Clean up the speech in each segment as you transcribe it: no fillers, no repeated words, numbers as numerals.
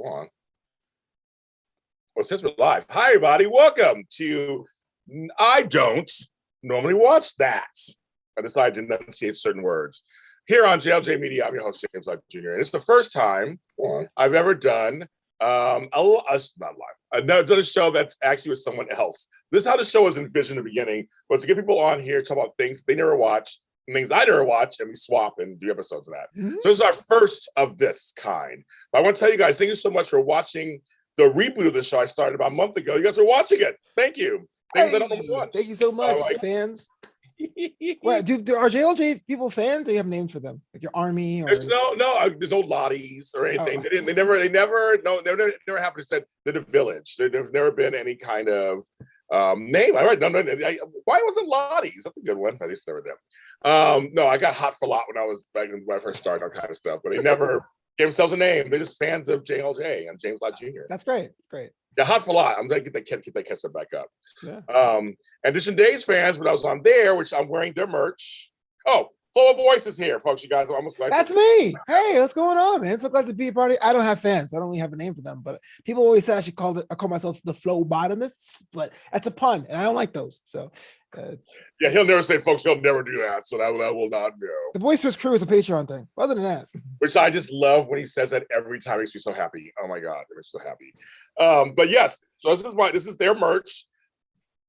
Go on. Well, since we're live, hi everybody, welcome to I don't normally watch that. I decided to enunciate certain words. Here on JLJ Media, I'm your host, James Lott Jr. And it's the first time I've ever done another show that's actually with someone else. This is how the show was envisioned in the beginning, was to get people on here, talk about things they never watch, things I never watch, and we swap and do episodes of that. Mm-hmm. So this is our first of this kind. But I want to tell you guys, thank you so much for watching the reboot of the show I started about a month ago. You guys are watching it. Thank you. Hey, thank you so much, fans. Well, are JLJ people fans? Do you have names for them, like your army? Or... There's no Lotties or anything. Oh. They never happened to say they're the village. There's never been any kind of name. Why wasn't Lotties? That's a good one. I just never did. No, I got hot for Lott when I first started, all kind of stuff. But they never gave themselves a name. They're just fans of JLJ and James Lott Jr. That's great. That's great. Yeah, hot for Lott. I'm gonna get that catch back up. Yeah. Edition Days fans, when I was on there, which I'm wearing their merch. Oh, Flobo Boyce is here, folks. You guys are almost like that's me. Hey, what's going on, man? So glad to be a party. I don't have fans. I don't really have a name for them, but people always say I call myself the Flobotomists, but that's a pun, and I don't like those. So yeah, he'll never say, folks, he'll never do that. So that will not go. The Boisterous Crew is a Patreon thing. Other than that, which I just love when he says that every time. It makes me so happy. Oh my God, it makes me so happy. But yes, so this is their merch.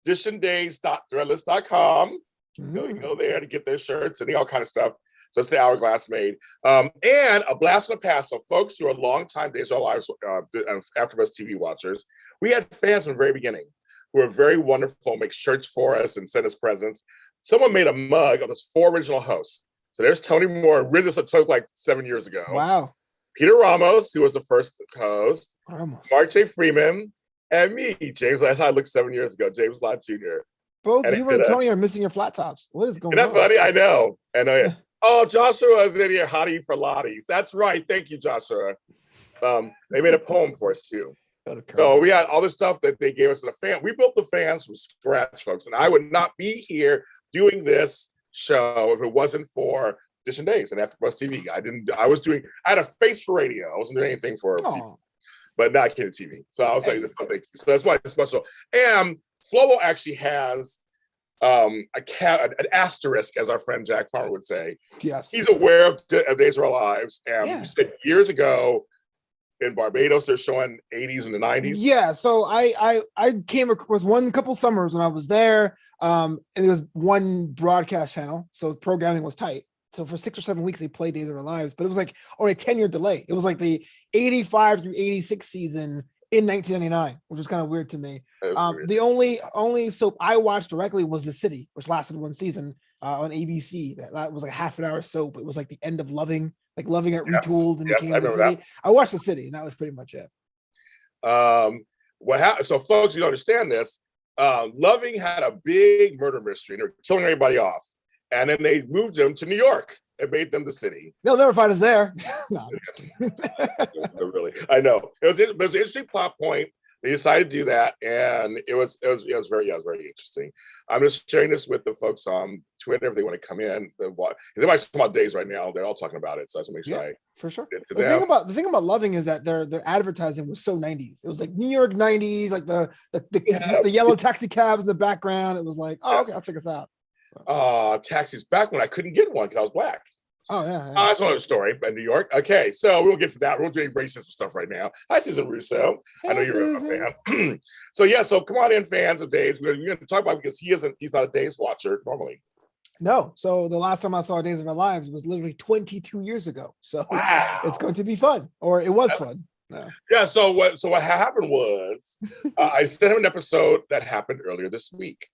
editiondays.threadless.com. You go there to get their shirts and all kind of stuff. So it's the Hourglass made. And a blast from the past. So folks who are longtime Days of Our Lives AfterBuzz TV watchers, we had fans from the very beginning who were very wonderful, make shirts for us and send us presents. Someone made a mug of those 4 original hosts. So there's Tony Moore, originally took like 7 years ago. Wow. Peter Ramos, who was the first host. Mark J. Freeman, and me, James. That's how I looked 7 years ago, James Lott Jr. Both you and Tony are missing your flat tops. What is going on? Isn't that funny? I know. Oh, Joshua is in here, hottie for Lotties. That's right. Thank you, Joshua. They made a poem for us too. So we had all this stuff that they gave us in the fan. We built the fans from scratch, folks. And I would not be here doing this show if it wasn't for Edition Days and AfterBuzz TV. I had a face for radio. I wasn't doing anything for TV, but not kidding TV. So I was like, thank you. So that's why it's special. And Flobo actually has an asterisk, as our friend Jack Farmer would say. Yes. He's aware of Days of Our Lives. And we said years ago in Barbados, they're showing 80s and the 90s. Yeah. So I came across couple summers when I was there. And there was one broadcast channel. So programming was tight. So for 6 or 7 weeks, they played Days of Our Lives, but it was like only a 10-year delay. It was like the 85 through 86 season in 1999, which was kind of weird to me. Weird. The only soap I watched directly was The City, which lasted 1 season on ABC. That was like a half an hour soap. It was like the end of Loving, like Loving it retooled and became The City. That. I watched The City, and that was pretty much it. What happened? So, folks, you understand this. Loving had a big murder mystery. They were killing everybody off, and then they moved them to New York. It made them The City. They'll never find us there. No, really. I know. It was an interesting plot point. They decided to do that, and it was very interesting. I'm just sharing this with the folks on Twitter if they want to come in and watch. Everybody's talking about Days right now. They're all talking about it, so I just make sure for sure. The thing about Loving is that their advertising was so 90s. It was like New York 90s, like the yellow taxi cabs in the background. It was like, okay, I'll check this out. Taxis back when I couldn't get one because I was black. Oh yeah. That's another story in New York. Okay, so we'll get to that. We'll do racism stuff right now. Hi, Susan Russo. Hey, I know you're a fan. So come on in, fans of Days. We're going to talk about it because he's not a Days watcher normally. No. So the last time I saw Days of Our Lives was literally 22 years ago. So It's going to be fun, or it was fun. Yeah. So what happened was I sent him an episode that happened earlier this week.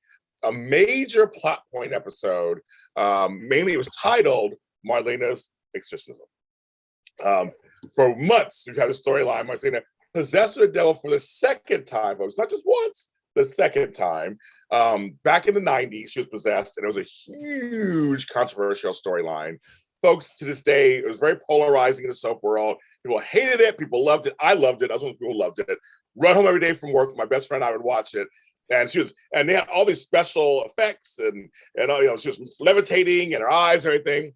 A major plot point episode. Mainly it was titled Marlena's Exorcism. For months, we've had a storyline. Marlena possessed with the devil for the second time, folks. Not just once, the second time. Back in the 90s, she was possessed, and it was a huge controversial storyline. Folks, to this day, it was very polarizing in the soap world. People hated it. People loved it. I loved it. I was one of the people who loved it. Run home every day from work. My best friend and I would watch it. And they had all these special effects, and she was levitating and her eyes and everything.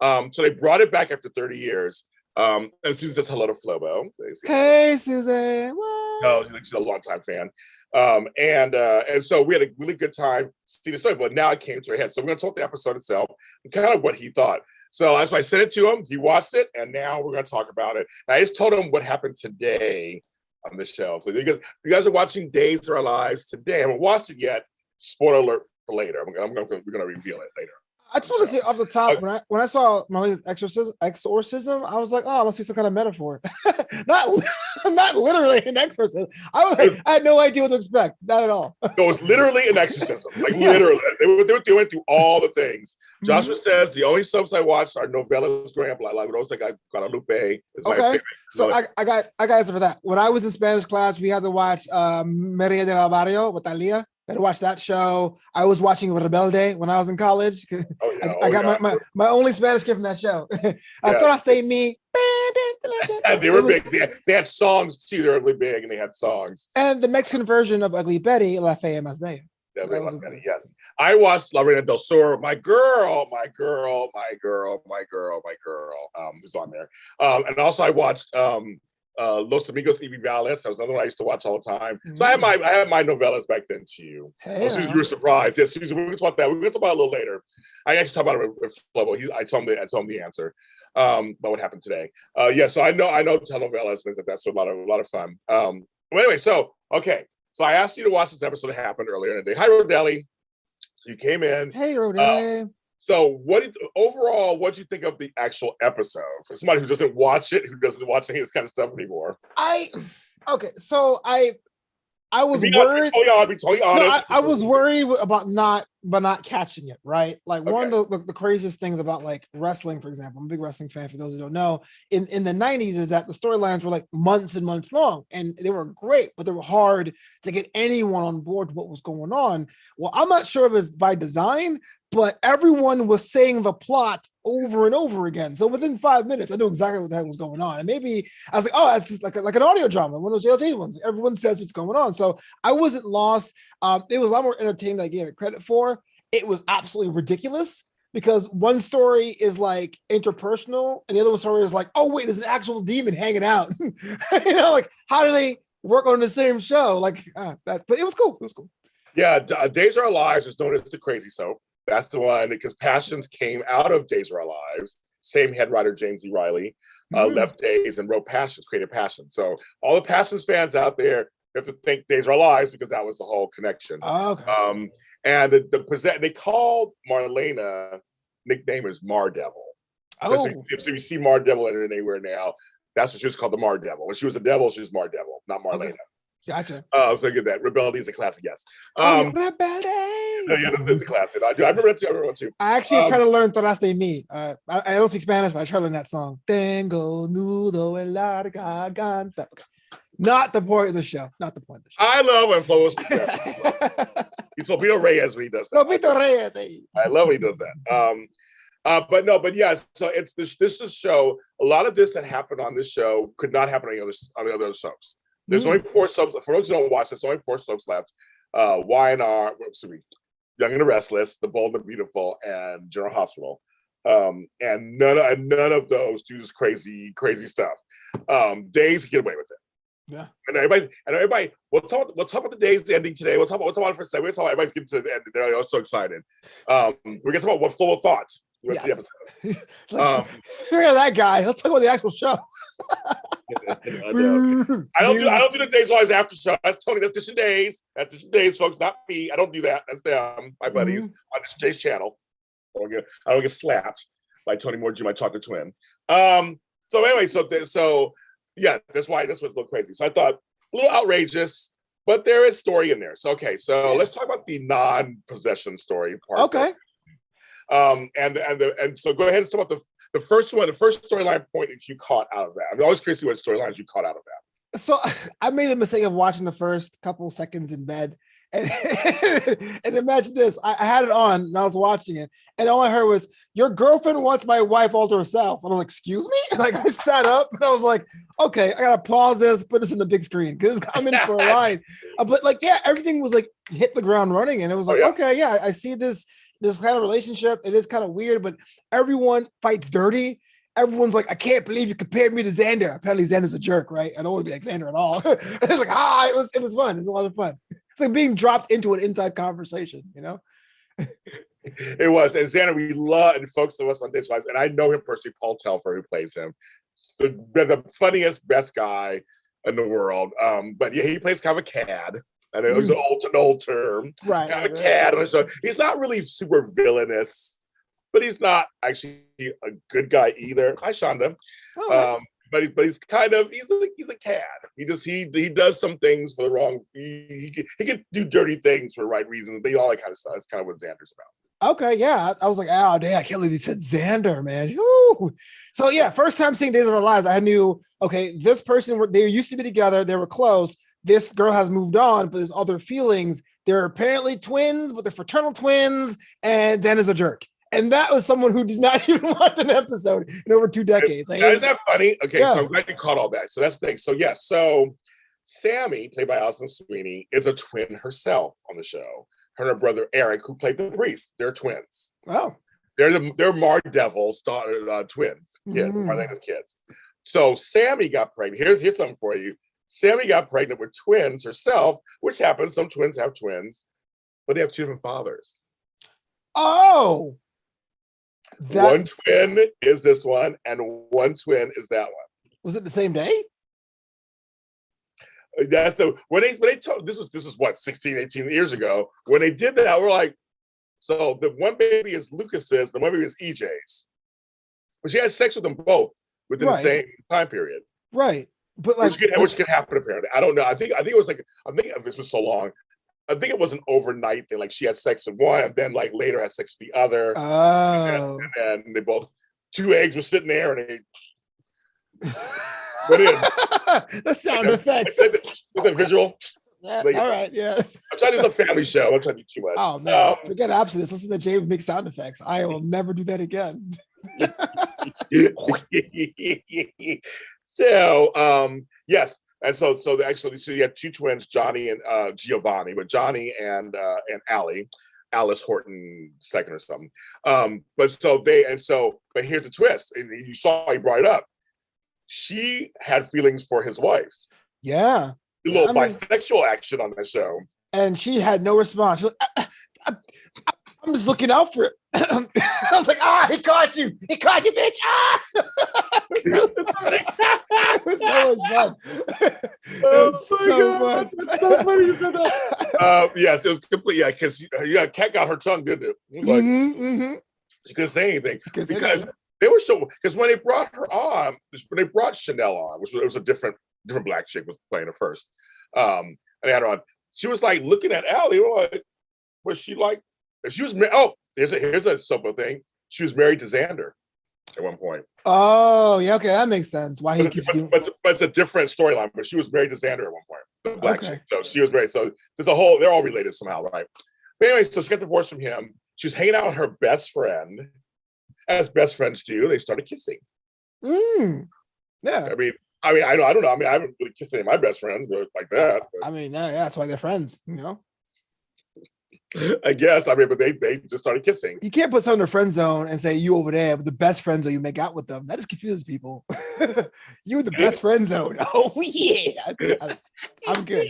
So they brought it back after 30 years. And Susan says hello to Flobo. Hey, Susan. What? No, she's a longtime fan. And so we had a really good time seeing the story, but now it came to a head. So we're going to talk the episode itself and kind of what he thought. So that's why I sent it to him. He watched it, and now we're going to talk about it. And I just told him what happened today on the show. So you guys are watching Days of Our Lives today. I haven't watched it yet. Spoiler alert for later. We're going to reveal it later. I just want to say off the top, when I saw Marlena's exorcism, I was like, oh, it must be some kind of metaphor. not literally an exorcism. I had no idea what to expect. Not at all. No, it's literally an exorcism. Literally. They went through all the things. Joshua says the only subs I watched are novellas growing up. Like those like Guadalupe is my favorite. So I got answer for that. When I was in Spanish class, we had to watch Maria del Barrio with Talia. I had to watch that show. I was watching Rebelde when I was in college. I got my only Spanish kid from that show. Todas de mí. They were big. They had songs too. They're really big, and they had songs. And the Mexican version of Ugly Betty, La Fea Más Bella. Yes, I watched La Reina del Sur. My girl, who's on there. And also I watched Los Amigos Ivivales. That was another one I used to watch all the time. So I had my novellas back then too. Hey, Susan, you were surprised. Yes, Susan, we're going to talk about that. We're going to talk about it a little later. I actually talked about it with Flobo. I told him the answer about what happened today. So I know telenovelas and things like that. So a lot of fun. Well, anyway, so I asked you to watch this episode that happened earlier in the day. Hi, Rodelli. So you came in. Hey, Rodelli. So overall, what do you think of the actual episode? For somebody who doesn't watch it, who doesn't watch any of this kind of stuff anymore. I was worried. Be totally honest. I was worried about not catching it, right? Like one of the craziest things about like wrestling, for example, I'm a big wrestling fan for those who don't know, in the 90s is that the storylines were like months and months long and they were great, but they were hard to get anyone on board with what was going on. Well, I'm not sure if it's by design, but everyone was saying the plot over and over again. So within 5 minutes, I knew exactly what the heck was going on. And maybe I was like, oh, that's just like an audio drama, one of those JLT ones. Everyone says what's going on. So I wasn't lost. It was a lot more entertaining than I gave it credit for. It was absolutely ridiculous because one story is like interpersonal and the other story is like, oh, wait, there's an actual demon hanging out. Like how do they work on the same show? Like that, but it was cool. It was cool. Yeah, Days of Our Lives is known as the crazy soap. That's the one because Passions came out of Days of Our Lives. Same head writer, James E. Riley, left Days and wrote Passions, created Passions. So all the Passions fans out there have to thank Days of Our Lives because that was the whole connection. Oh, okay. And they called Marlena, nickname is Mar Devil. So you see Mar Devil anywhere now, that's what she was called, the Mar Devil. When she was a devil, she was Mar Devil, not Marlena. Okay. Gotcha. So get that. Rebellion is a classic, yes. Rebellion. It's a classic. I remember that too. I actually try to learn Todas de mí. I don't speak Spanish, but I try to learn that song. Tengo nudo en la garganta. Not the point of the show. I love when Flobo speaks that. He's Lopito Reyes when he does that. Lopito Reyes. I love when he does that. But yeah, so it's this is a show. A lot of this that happened on this show could not happen on the other soaps. There's only 4 subs. For those who don't watch, there's only 4 subs left. Y&R, Young and the Restless, The Bold and the Beautiful, and General Hospital. And none of those do this crazy stuff. Days get away with it. Yeah. And everybody, we'll talk about the Days ending today. We'll talk about it for a second. We'll talk about everybody's getting to the end. They're all so excited. We're gonna talk about what Flobo thought. The rest of the episode. Forget that guy. Let's talk about the actual show. I don't do the Days Always after show. That's Tony. That's Dish and Days. That's Dish and Days, folks. Not me. I don't do that. That's them, my buddies on Dish and Days channel. I don't get slapped by Tony Morgie, my chocolate twin. So anyway, so yeah, that's why this was a little crazy. So I thought a little outrageous, but there is story in there. So so let's talk about the non-possession story part. Okay. And so go ahead and talk about the first one, the first storyline point that you caught out of that. I'm always curious to see what storylines you caught out of that. So I made the mistake of watching the first couple seconds in bed. And imagine this. I had it on and I was watching it. And all I heard was, your girlfriend wants my wife all to herself. And I'm like, excuse me? And like I sat up and I was like, okay, I gotta pause this, put this in the big screen because I'm in for a ride. But like, yeah, everything was like hit the ground running. And it was like, okay, yeah, I see this kind of relationship. It is kind of weird, but everyone fights dirty. everyone's like, I can't believe you compared me to Xander. Apparently Xander's a jerk, right? I don't want to be like Xander at all. And it's like, it was fun. It was a lot of fun. It's like being dropped into an inside conversation, you know? It was. And Xander, we love, and folks of us on Dish Lives, and I know him personally, Paul Telfer, who plays him. The funniest, best guy in the world. But yeah, he plays kind of a cad. I know it's an old term. Right. Kind of a cad. So he's not really super villainous, but he's not actually a good guy either. Hi, Shonda. Oh, but he's kind of he's a cad. He does some things for the wrong. He can do dirty things for the right reasons. But all that kind of stuff. That's kind of what Xander's about. okay, yeah. I was like, oh, damn, I can't believe he said Xander, man. Woo. So yeah, first time seeing Days of Our Lives, I knew, okay, this person, they used to be together, they were close. This girl has moved on, but there's other feelings. They're apparently twins, but they're fraternal twins, and Dan is a jerk. And that was someone who did not even watch an episode in over 2 decades. Like, isn't that funny? Okay, yeah. so I'm glad you caught all that. So that's the thing. So yes, so Sammy, played by Alison Sweeney, is a twin herself on the show. Her and her brother Eric, who played the priest, they're twins. Wow. They're Mar Devil's twins, kids, Marlena's kids. So Sammy got pregnant. Here's something for you. Sammy got pregnant with twins herself, which happens. Some twins have twins, but they have 2 different fathers. Oh. One twin is this one, and one twin is that one. Was it the same day? That's when they told this was what 16, 18 years ago. When they did that, we're like, so the one baby is Lucas's, the one baby is EJ's. But she had sex with them both within the same time period. Right. But like which can happen apparently. I don't know. I think it was like, I think if this was so long, I think it was an overnight thing. Like she had sex with one and then like later had sex with the other. Oh. And then they both 2 eggs were sitting there and they went in. The sound effects. The visual. Yeah, all right, yeah. I'm trying to do a family show. I'm trying to do too much. Oh man, forget abstinence. Listen to James make sound effects. I will never do that again. So yes, and so actually, so you had 2 twins, Johnny and Giovanni, but Johnny and Alice Horton second or something. But here's the twist, and you saw he brought it up. She had feelings for his wife. Yeah. A little bisexual action on that show. And she had no response. She was like, I'm just looking out for it. I was like, he caught you. He caught you, bitch. It was so much fun. It was so fun. It's so funny you said that. Yes, it was complete. Yeah, because Kat got her tongue, didn't it? It was like, she couldn't say anything. Because they were so, because when they brought her on, when they brought Chanel on, which was a different black chick was playing her first. And they had her on. She was like looking at Allie, like, was she like, she was, here's a simple thing. She was married to Xander at one point. Oh, yeah, okay, that makes sense. Why but it's a different storyline, but she was married to Xander at one point. The black chick. So she was married. So there's a whole, they're all related somehow, right? But anyway, so she got divorced from him. She was hanging out with her best friend, as best friends do. They started kissing. Yeah. I don't know. I haven't really kissed any of my best friends like that. But. I mean, yeah, that's why they're friends, you know? I guess. But they just started kissing. You can't put someone in a friend zone and say you over there, but the best friend zone you make out with them. That just confuses people. You in the best friend zone. Oh yeah. I'm good.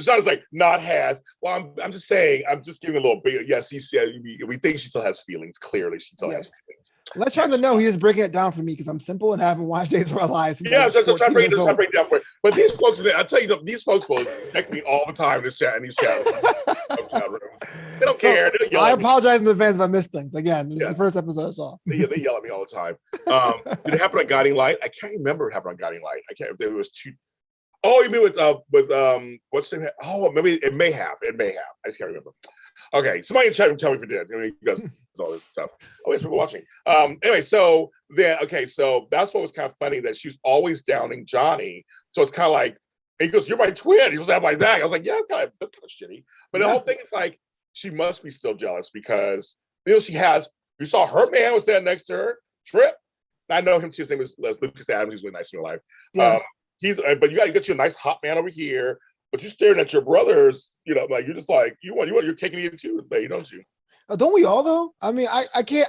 Sean's like, not has. Well, I'm just saying, I'm just giving a little bit. Yes, he said we think she still has feelings. Clearly, she still has feelings. Let's try to know he is breaking it down for me because I'm simple and haven't watched Days of Our Lives. Yeah, I'm trying to break it down for you. But these folks, I tell you, these folks will check me all the time in these chat rooms. They don't care. I apologize in advance if I missed things. Again, this is the first episode I saw. They yell at me all the time. Did it happen on Guiding Light? I can't remember what happened on Guiding Light. I can't. If there was 2. Oh, you mean with what's the name? Oh, maybe it may have. I just can't remember. Okay, somebody in chat room tell me if it did. You guys, all this stuff. Oh, yes, we're watching. Anyway, so that's what was kind of funny, that she's always downing Johnny. So it's kind of like, and he goes, "You're my twin." He was at my back. I was like, "Yeah, that's kind of shitty." But the whole thing is like, she must be still jealous because she has. You saw her man was standing next to her. Trip. I know him too. His name is Lucas Adams. He's really nice in real life. Yeah. But you got to get you a nice hot man over here. But you're staring at your brothers. Like you're just like you want your cake and eat it too, baby, don't you? Don't we all though? I mean, I can't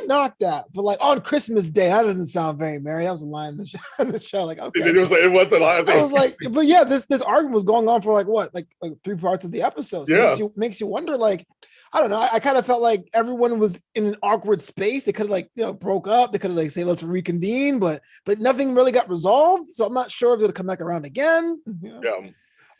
knock that. But like on Christmas Day, that doesn't sound very merry. That was a line in the show. In the show. Like, okay. It was a lot of I things. was like, but yeah, this argument was going on for like what, like 3 parts of the episode. So makes you wonder, like, I don't know. I kind of felt like everyone was in an awkward space. They could have like, broke up. They could have like say, let's reconvene, but nothing really got resolved. So I'm not sure if it'll come back around again. Yeah.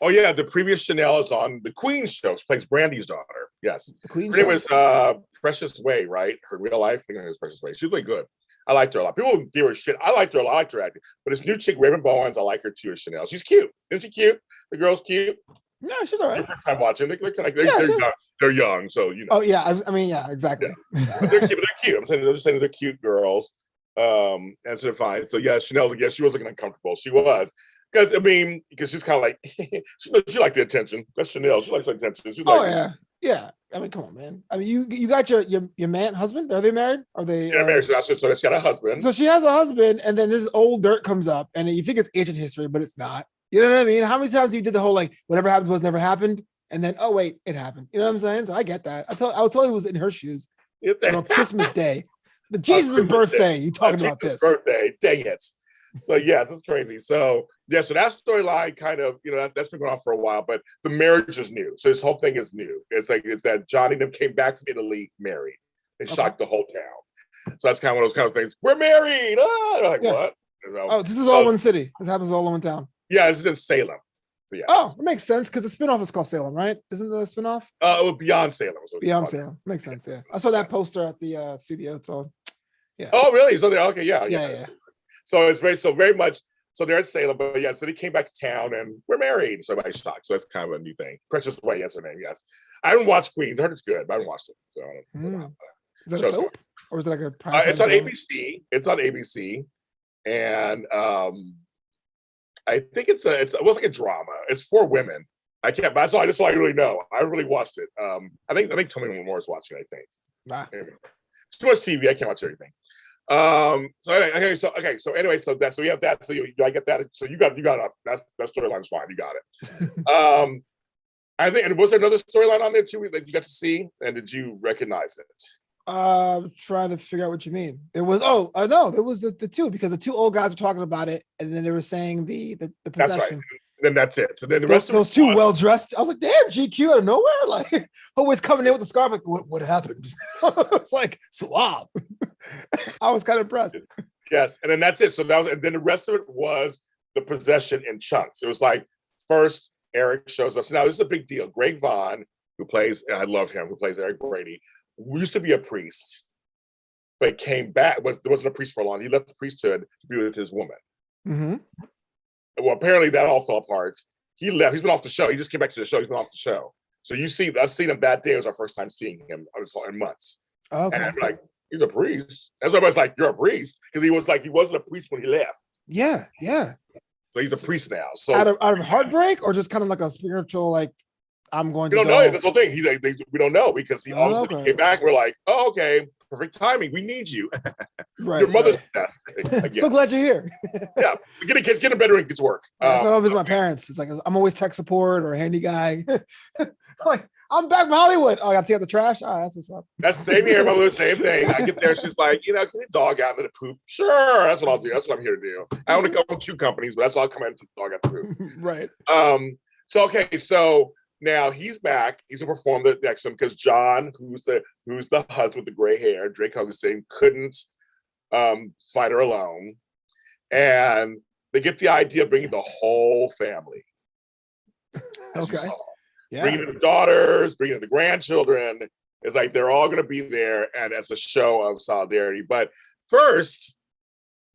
Oh yeah, the previous Chanel is on the Queen show. She plays Brandy's daughter. Yes. The Queen Her name was Precious Way, right? Her real life. I think her name was Precious Way. She's really good. I liked her a lot. People give her shit. I liked her a lot. I liked her acting. But this new chick, Raven Bowens, I like her too as Chanel. She's cute. Isn't she cute? The girl's cute. Yeah, she's all right. First time watching. They're young, so you know. Oh yeah, I mean, yeah, exactly. Yeah. But they're cute. I'm just saying they're cute girls. And so they're fine. So yeah, Chanel, yes, she was looking uncomfortable. She was. Because she's kind of like, she liked the attention. That's Chanel. She likes the attention. She's yeah. I mean, come on, man. I mean, you got your man husband. Are they married? Are they? Yeah, married. So she's got a husband. So she has a husband, and then this old dirt comes up, and you think it's ancient history, but it's not. You know what I mean? How many times you did the whole like whatever happens was never happened, and then oh wait, it happened. You know what I'm saying? So I get that. I totally was in her shoes. On Christmas Day, the Jesus' birthday. You talking about this? Birthday? Dang it. So yes, it's crazy. So yeah, so that storyline kind of, that's been going on for a while, but the marriage is new. So this whole thing is new. It's that Johnny and them came back from Italy married. They shocked the whole town. So that's kind of one of those kind of things. We're married. They're like, what? Oh, this is all one city. This happens all in one town. Yeah, this is in Salem. So, yes. Oh, it makes sense because the spinoff is called Salem, right? Isn't the spinoff? Beyond Salem. Beyond Salem. Makes sense, yeah. I saw that poster at the studio, so yeah. Oh, really? So they're okay, yeah. So it's very much. So they're at Salem, but yeah. So they came back to town and we're married. So everybody's shocked. So that's kind of a new thing. Precious Way, that's her name. Yes, I haven't watched Queens. I heard it's good, but I haven't watched it. So I don't know. Is that a soap or is it like a? It's on ABC. It's on ABC, and I think it was like a drama. It's for women. I can't. That's all I really know. I really watched it. I think Tony Moore is watching. I think. Anyway. Too much TV. I can't watch everything. So we have that. So I get that. So you got up. That storyline's fine. You got it. I think, and was there another storyline on there too that you got to see? And did you recognize it? Trying to figure out what you mean. There was no, there was the two, because the two old guys were talking about it, and then they were saying the possession. That's right. Then that's it. So then the rest of those two well dressed. I was like, damn, GQ out of nowhere, like always coming in with the scarf. Like, what happened? It's like suave. I was kind of impressed. Yes, and then that's it. So and then the rest of it was the possession in chunks. It was like first Eric shows up. So now this is a big deal. Greg Vaughn, who plays, and I love him, who plays Eric Brady, used to be a priest, but came back. Wasn't a priest for long. He left the priesthood to be with his woman. Mm-hmm. Well, apparently that all fell apart. He left. He's been off the show. He just came back to the show. He's been off the show. So I've seen him that day. It was our first time seeing him in months. Okay. And I'm like, he's a priest. That's why everybody's like, you're a priest. Because he wasn't a priest when he left. Yeah. So he's a priest now. So out of heartbreak, or just kind of like a spiritual, like, I'm going to. We don't know. That's the whole thing. We don't know, because he all of a sudden came back. We're like, oh, okay, perfect timing. We need you. Right. Your mother's death. So glad you're here. Yeah, get a better and gets work. So I don't visit my parents. It's like I'm always tech support or a handy guy. Like, I'm back from Hollywood. Oh, I got to take out the trash. Oh, that's what's up. That's the same here. The same thing. I get there. She's like, can the dog out and let it poop? Sure, that's what I'll do. That's what I'm here to do. I only own 2 companies, but that's all I'll come in to the dog out the poop. Right. So now he's back. He's gonna perform the next one because John, who's the husband with the gray hair, Drake Hogestyn, couldn't fight her alone, and they get the idea of bringing the whole family. Okay. Yeah. Bringing in the daughters, bringing in the grandchildren. It's like they're all going to be there, and as a show of solidarity. But first,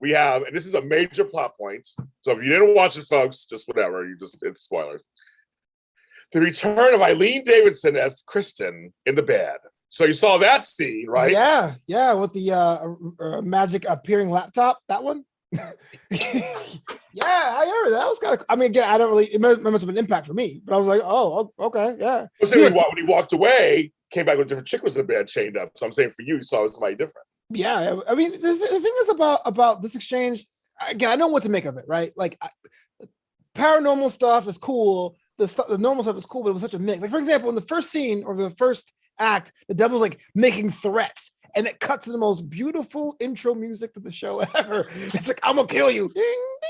we have, and this is a major plot point. So if you didn't watch it, folks, just whatever, it's spoilers. The return of Eileen Davidson as Kristen in the bed. So you saw that scene, right? Yeah, with the magic appearing laptop. That one. Yeah, I heard that was kind of. I mean, again, I don't really. It must have an impact for me, but I was like, oh, okay, yeah. When he walked away, came back with a different chick was in the bed, chained up. So I'm saying for you saw somebody different. Yeah, I mean, the thing is about this exchange. Again, I know what to make of it, right? Like, paranormal stuff is cool, the normal stuff was cool, but it was such a mix. Like, for example, in the first scene or the first act, the devil's like making threats, and it cuts to the most beautiful intro music to the show ever. It's like, I'm gonna kill you, ding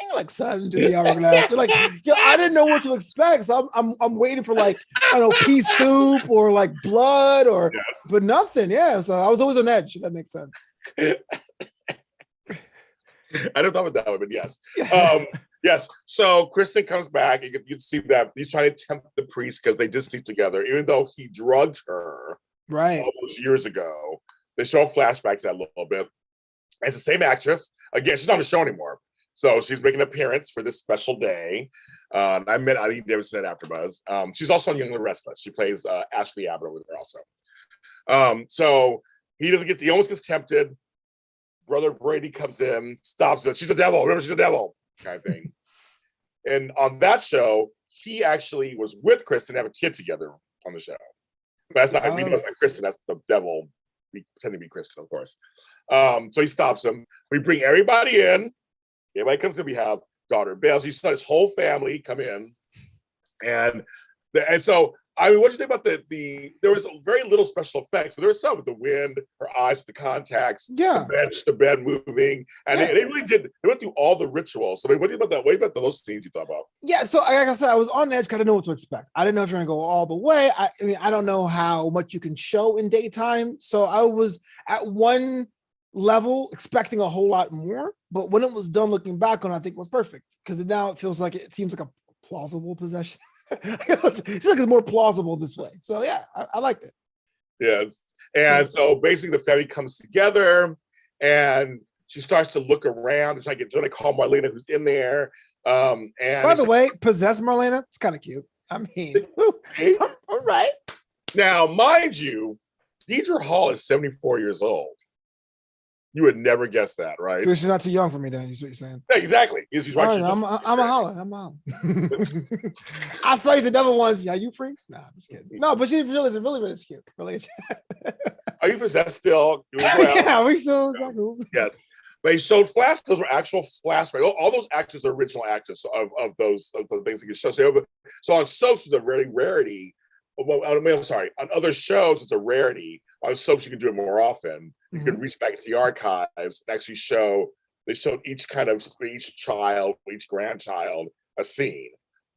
ding, like sun to the hourglass. Like, I didn't know what to expect, so I'm waiting for, like, I don't know, pea soup or like blood or, but nothing. Yeah, so I was always on edge. If that makes sense. I don't know about that one, but yes. Yes. So Kristen comes back. You can see that he's trying to tempt the priest because they did sleep together, even though he drugged her right almost years ago. They show flashbacks that a little bit. It's the same actress. Again, she's not on the show anymore. So she's making an appearance for this special day. I met Adi Davidson at AfterBuzz. She's also on Young and Restless. She plays Ashley Abbott over there also. So he almost gets tempted. Brother Brady comes in, stops it. She's a devil. Remember, she's a devil, kind of thing. And on that show, he actually was with Kristen, have a kid together on the show. But that's not, we know it's not Kristen, that's the devil. We pretend to be Kristen, of course. So he stops him. We bring everybody in. Everybody comes in. We have daughter Belle. So you saw his whole family come in. And so, I mean, what do you think about there was very little special effects, but there was some with the wind, her eyes with the contacts, the bed moving, and they really did. They went through all the rituals. So, I mean, what do you about that? What about those scenes you thought about? Yeah, so like I said, I was on edge. I didn't know what to expect. I didn't know if you're gonna go all the way. I mean, I don't know how much you can show in daytime. So I was at one level expecting a whole lot more, but when it was done, looking back on, I think it was perfect because now it feels like it seems like a plausible possession. It's like it's more plausible this way. So yeah, I liked it. Yes. And so basically the family comes together and she starts to look around. It's like it's gonna call Marlena, who's in there. And by the way, possess Marlena, it's kind of cute. I mean, all right. Now, mind you, Deidre Hall is 74 years old. You would never guess that, right? So she's not too young for me, then. Is what you're saying? Yeah, exactly. She's right. Right, I'm a holler. I saw you the devil ones. Yeah, you free? Nah, I'm just kidding. No, but she's really cute. Really. Are you possessed still? Yeah, we still. Yes. They showed flash. Those were actual flashbacks. All those actors are original actors of the things that you show. So on soaps, it's a very rarity. Well, I'm sorry. On other shows, it's a rarity. On soaps, you can do it more often. You can reach back into the archives and actually show. They showed each child, each grandchild, a scene.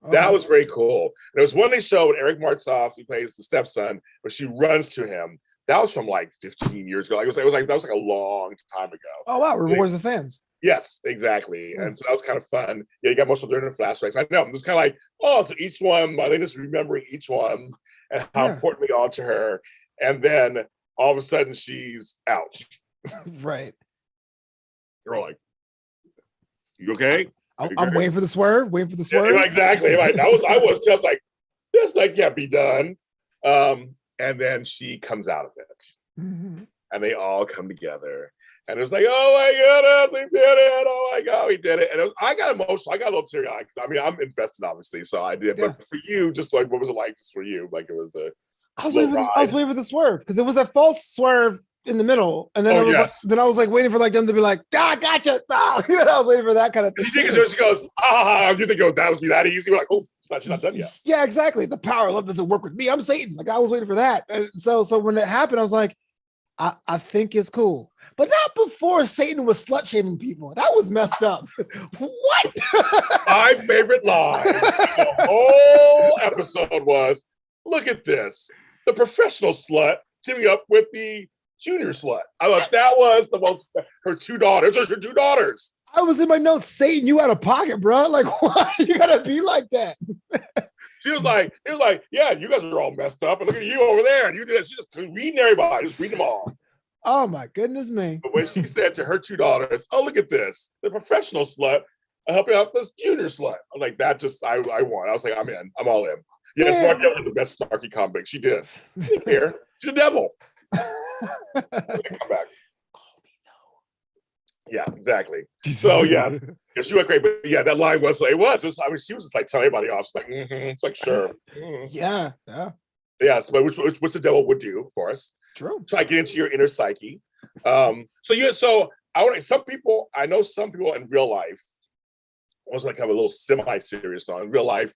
Okay. That was very cool. And there was one they showed Eric Martzoff, he plays the stepson, but she runs to him. That was from like 15 years ago. That was like a long time ago. Oh wow, rewards the fans. Yes, exactly. And so that was kind of fun. Yeah, you got most of during the flashbacks. I know. It was kind of like, oh, so each one, I think just remembering each one and how important they are to her. And then all of a sudden she's out. Right. You're all like, you okay? I'm waiting for the swerve. Yeah, exactly. Right. I was just like, this can't be done. And then she comes out of it. And they all come together. And it was like, oh my goodness, we did it. Oh my God, we did it. And I got emotional. I got a little teary-eyed. I mean, I'm invested, obviously, so I did. Yeah. But for you, just like, what was it like just for you? Like, it was I was waiting for the swerve because it was a false swerve in the middle, and then I was like waiting for like them to be like, "Ah, gotcha!" Oh, I was waiting for that kind of thing. You think she goes, you think that was that easy? We're like, oh, she's not done yet. Yeah, exactly. The power of love doesn't work with me. I'm Satan. Like I was waiting for that. And so when it happened, I was like, I think it's cool, but not before Satan was slut shaming people. That was messed up. What? My favorite line the whole episode was, "Look at this, the professional slut teaming up with the junior slut." I thought that was the most. Her two daughters. Those are her two daughters. I was in my notes, Satan, you out of pocket, bro. Like, why you gotta be like that? She was like, it was like, yeah, you guys are all messed up, and look at you over there, and you did. She's just reading everybody, just reading them all. Oh my goodness me! But when she said to her two daughters, "Oh, look at this, the professional slut, helping out this junior slut," I'm like, that just, I won. I was like, I'm in. I'm all in. Yes, Martha was the best snarky comic. She did. Here, she's a devil. Comebacks. Yeah, exactly. So yeah, she went great. But yeah, that line was like, I mean, she was just like telling everybody off. She's like, it's like, sure. Yeah. Yes, but which the devil would do, of course. True. Try to get into your inner psyche. So some people in real life, I was like have a little semi-serious on in real life,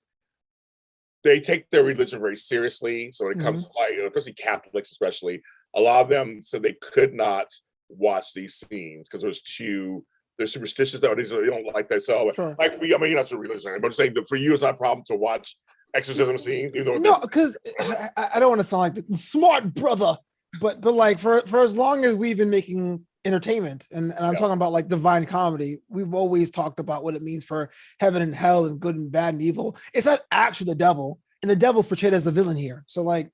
they take their religion very seriously. So when it comes to like, especially Catholics, especially, a lot of them said they could not watch these scenes because they're superstitious that they don't like that. So like for you, I mean, you're not so religious, but I'm saying that for you, it's not a problem to watch exorcism scenes. No, because I don't want to sound like the smart brother, but like for as long as we've been making entertainment, and I'm talking about like divine comedy, we've always talked about what it means for heaven and hell and good and bad and evil. It's not actually the devil, and the devil's portrayed as the villain here. So like,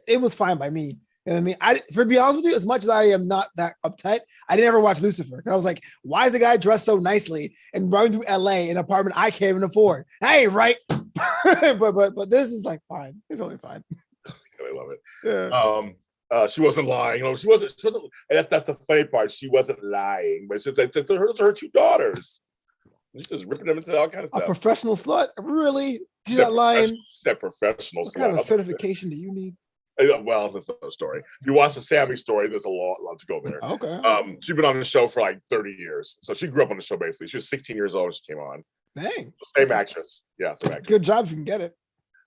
it was fine by me. You know what I mean? For to be honest with you, as much as I am not that uptight, I didn't ever watch Lucifer. I was like, why is the guy dressed so nicely and running through LA in an apartment I can't even afford? That ain't right. but this is like fine. It's only fine. I love it. Yeah. She wasn't lying. She wasn't. That's the funny part. She wasn't lying, but it's her two daughters. She's just ripping them into all kind of stuff. A professional slut? Really? She's not lying. That professional what slut. What kind of certification do you need? Well, that's another story. If you watch the Sammy story, there's a lot to go there. Okay. She's been on the show for like 30 years. So she grew up on the show basically. She was 16 years old when she came on. Dang. Same actress. Yeah, same actress. Good job if you can get it.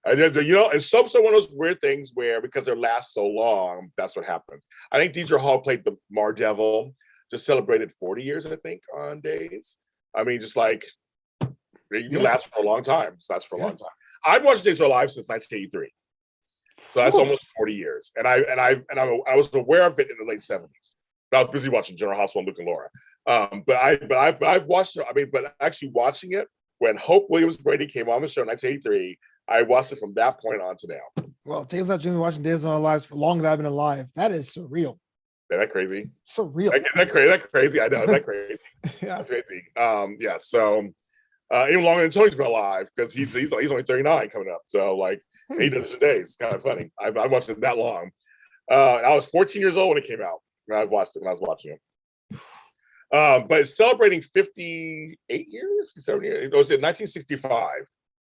And then, and soaps are one of those weird things where because they last so long, that's what happens. I think Deidre Hall played the Mar-Devil, just celebrated 40 years, I think, on Days. I mean, just like you can last for a long time. So that's for a long time. I've watched Days Are Alive since 1983. So that's almost 40 years. And I was aware of it in the late 70s. But I was busy watching General Hospital and Luke and Laura. But I've watched it. I mean, but actually watching it when Hope Williams Brady came on the show in 1983, I watched it from that point on to now. Well, Dave's not just watching Days Are Alive for long that I've been alive. That is surreal. Is that crazy? Surreal. That crazy. I know. Is that crazy? Yeah. That's crazy. So even longer than Tony's been alive because he's only 39 coming up. So like he does it today. It's kind of funny. I watched it that long. I was 14 years old when it came out. And I watched it when I was watching it. But it's celebrating 58 years, 7 years. It was in 1965.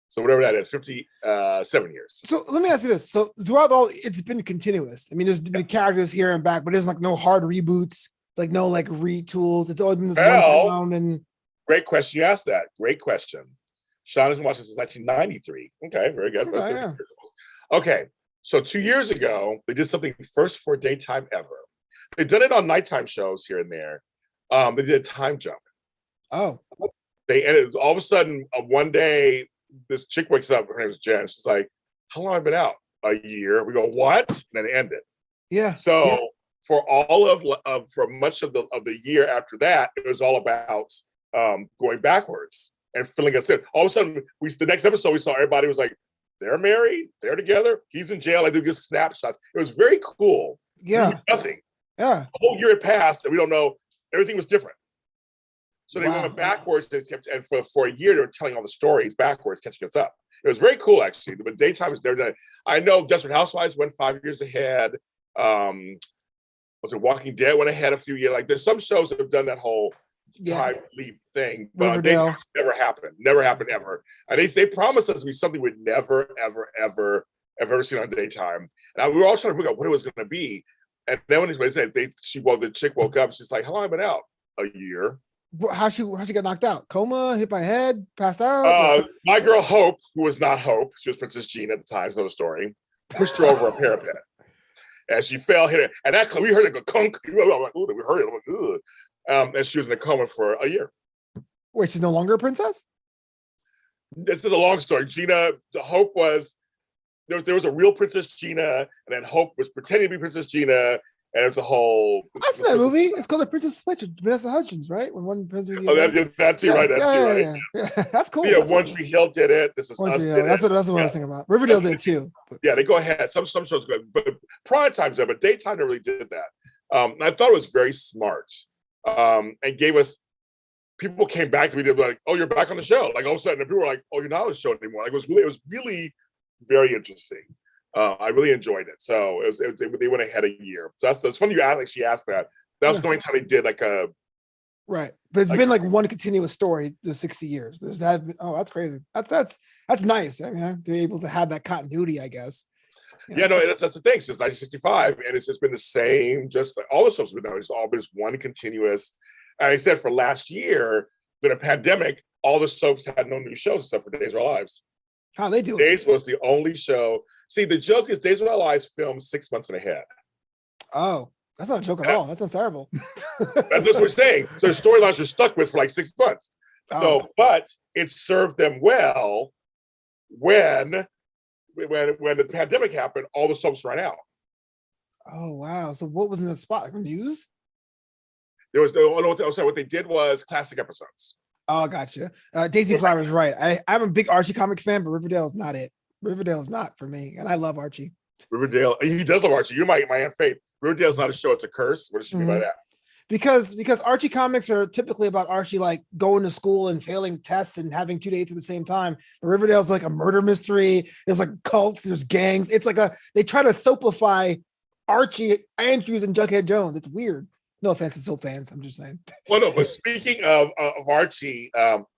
So whatever that is, 57 years. So let me ask you this. So throughout it's been continuous. I mean, there's been characters here and back, but there's like no hard reboots, like no like retools. It's always been this one town. And great question. You asked that. Great question. Sean has been watching since 1993. Okay, very good. Okay, so 2 years ago, they did something first for daytime ever. They've done it on nighttime shows here and there. They did a time jump. Oh. They ended all of a sudden one day. This chick wakes up. Her name is Jen. She's like, "How long have I been out? A year." We go, "What?" And then it ended. Yeah. So for all of for much of the year after that, it was all about going backwards and filling us in. All of a sudden, the next episode we saw everybody was like, "They're married. They're together. He's in jail." I do just snapshots. It was very cool. Yeah. Nothing. Yeah. The whole year had passed, and we don't know. Everything was different. So they went backwards and for a year they were telling all the stories backwards, catching us up. It was very cool actually. But daytime is there. I know Desperate Housewives went 5 years ahead. Was it Walking Dead went ahead a few years? Like there's some shows that have done that whole time leap thing, but daytime never happened ever. And they promised us to be something we'd never ever seen on daytime. And we were all trying to figure out what it was going to be. And then when they said the chick woke up, she's like, "How long have I been out?" "A year." How she got knocked out? Coma, hit by head, passed out? My girl Hope, who was not Hope, she was Princess Jean at the time, another story, pushed her over a parapet. And she fell, hit it. And that's we heard it go clunk. We heard it. And she was in a coma for a year. Wait, she's no longer a princess? This is a long story. Hope was, there was a real Princess Gina, and then Hope was pretending to be Princess Gina. And it's a whole. I've seen that movie. It's called The Princess Switch with Vanessa Hudgens, right? When one princess. That's you right. Yeah. That's cool. Yeah, One Tree Hill did it. This is us. That's what I was thinking about. Riverdale did too. But. Yeah, they go ahead. Some shows go, but prime times there, but daytime they really did that. I thought it was very smart, and gave us. People came back to me. They were like, "Oh, you're back on the show!" Like all of a sudden, people were like, "Oh, you're not on the show anymore." Like it was really very interesting. I really enjoyed it. So they went ahead a year. So it's funny you asked. Like she asked that. That was the only time they did like a. Right, but it's been like one continuous story the 60 years. There's that. Oh, that's crazy. That's nice. I mean, they're able to have that continuity, I guess. Yeah, no, that's the thing. Since 1965, and it's just been the same. Just like all the stuff's been done. It's all been just one continuous. And I said for last year, during a pandemic, all the soaps had no new shows except for Days of Our Lives. How they do it? Days was the only show. See, the joke is Days of Our Lives filmed 6 months ahead. Oh, that's not a joke at all. That sounds terrible. That's what we're saying. So the storylines are stuck with for like 6 months. So, but it served them well when the pandemic happened, all the soaps ran out. Oh wow! So what was in the spot? News? There was no. Sorry, what they did was classic episodes. Oh, gotcha. Daisy Flower is right. I'm a big Archie comic fan, but Riverdale is not it. Riverdale is not for me, and I love Archie. Riverdale, he does love Archie. You're my Aunt Faith. Riverdale's not a show; it's a curse. What does she mean by that? Because Archie comics are typically about Archie like going to school and failing tests and having 2 dates at the same time. But Riverdale's like a murder mystery. There's like cults. There's gangs. It's like they try to soapify Archie Andrews and Jughead Jones. It's weird. No offense to soap fans. I'm just saying. Well, no, but speaking of Archie,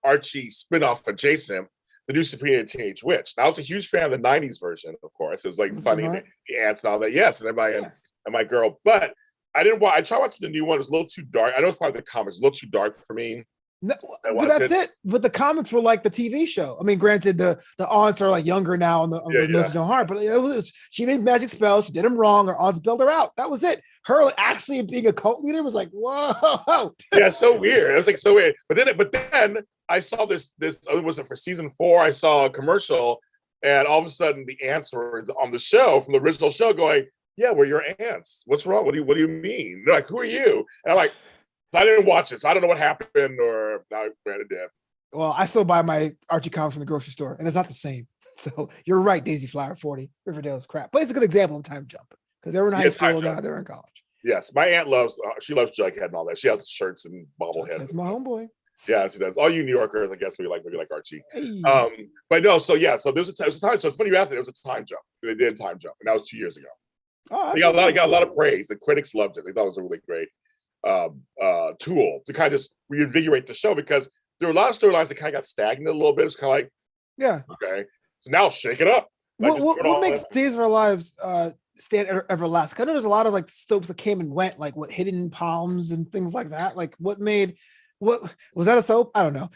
Archie spinoff adjacent, the new Sabrina Teenage Witch. Now, I was a huge fan of the '90s version, of course. It was like funny, the ants and all that. Yes, and everybody and my girl. But I didn't watch. I tried watching the new one. It was a little too dark. I know it's part of the comics. A little too dark for me. No, but that's it. But the comics were like the TV show. I mean, granted, the aunts are like younger now on the Nurse No Heart, but it was she made magic spells. She did them wrong. Her aunts bailed her out. That was it. Her actually being a cult leader was like, whoa. Yeah, so weird. It was like so weird. But then I saw this. Was it for season 4? I saw a commercial, and all of a sudden the ants were on the show from the original show, going, "Yeah, we're your ants. What's wrong? What do you mean? They're like, who are you?" And I'm like, so I didn't watch it, so I don't know what happened or I read it did. Well, I still buy my Archie comics from the grocery store, and it's not the same. So you're right, Daisy Flower 40. Riverdale is crap, but it's a good example of time jump because they were in high school now they're in college. Yes, my aunt loves Jughead and all that. She has shirts and bobbleheads. That's my homeboy. Yeah, she does. All you New Yorkers, I guess, maybe like Archie. Hey. But no, so yeah, so there's a time. So it's funny you asked it. It was a time jump. They did time jump, and that was 2 years ago. Oh, they got a lot of praise. The critics loved it. They thought it was a really great tool to kind of just reinvigorate the show because there were a lot of storylines that kind of got stagnant a little bit. It's kind of like, yeah, okay, so now shake it up. Like, what makes Days of Our Lives stand everlasting? I know there's a lot of like soaps that came and went, like what Hidden Palms and things like that. Like what was that a soap? I don't know.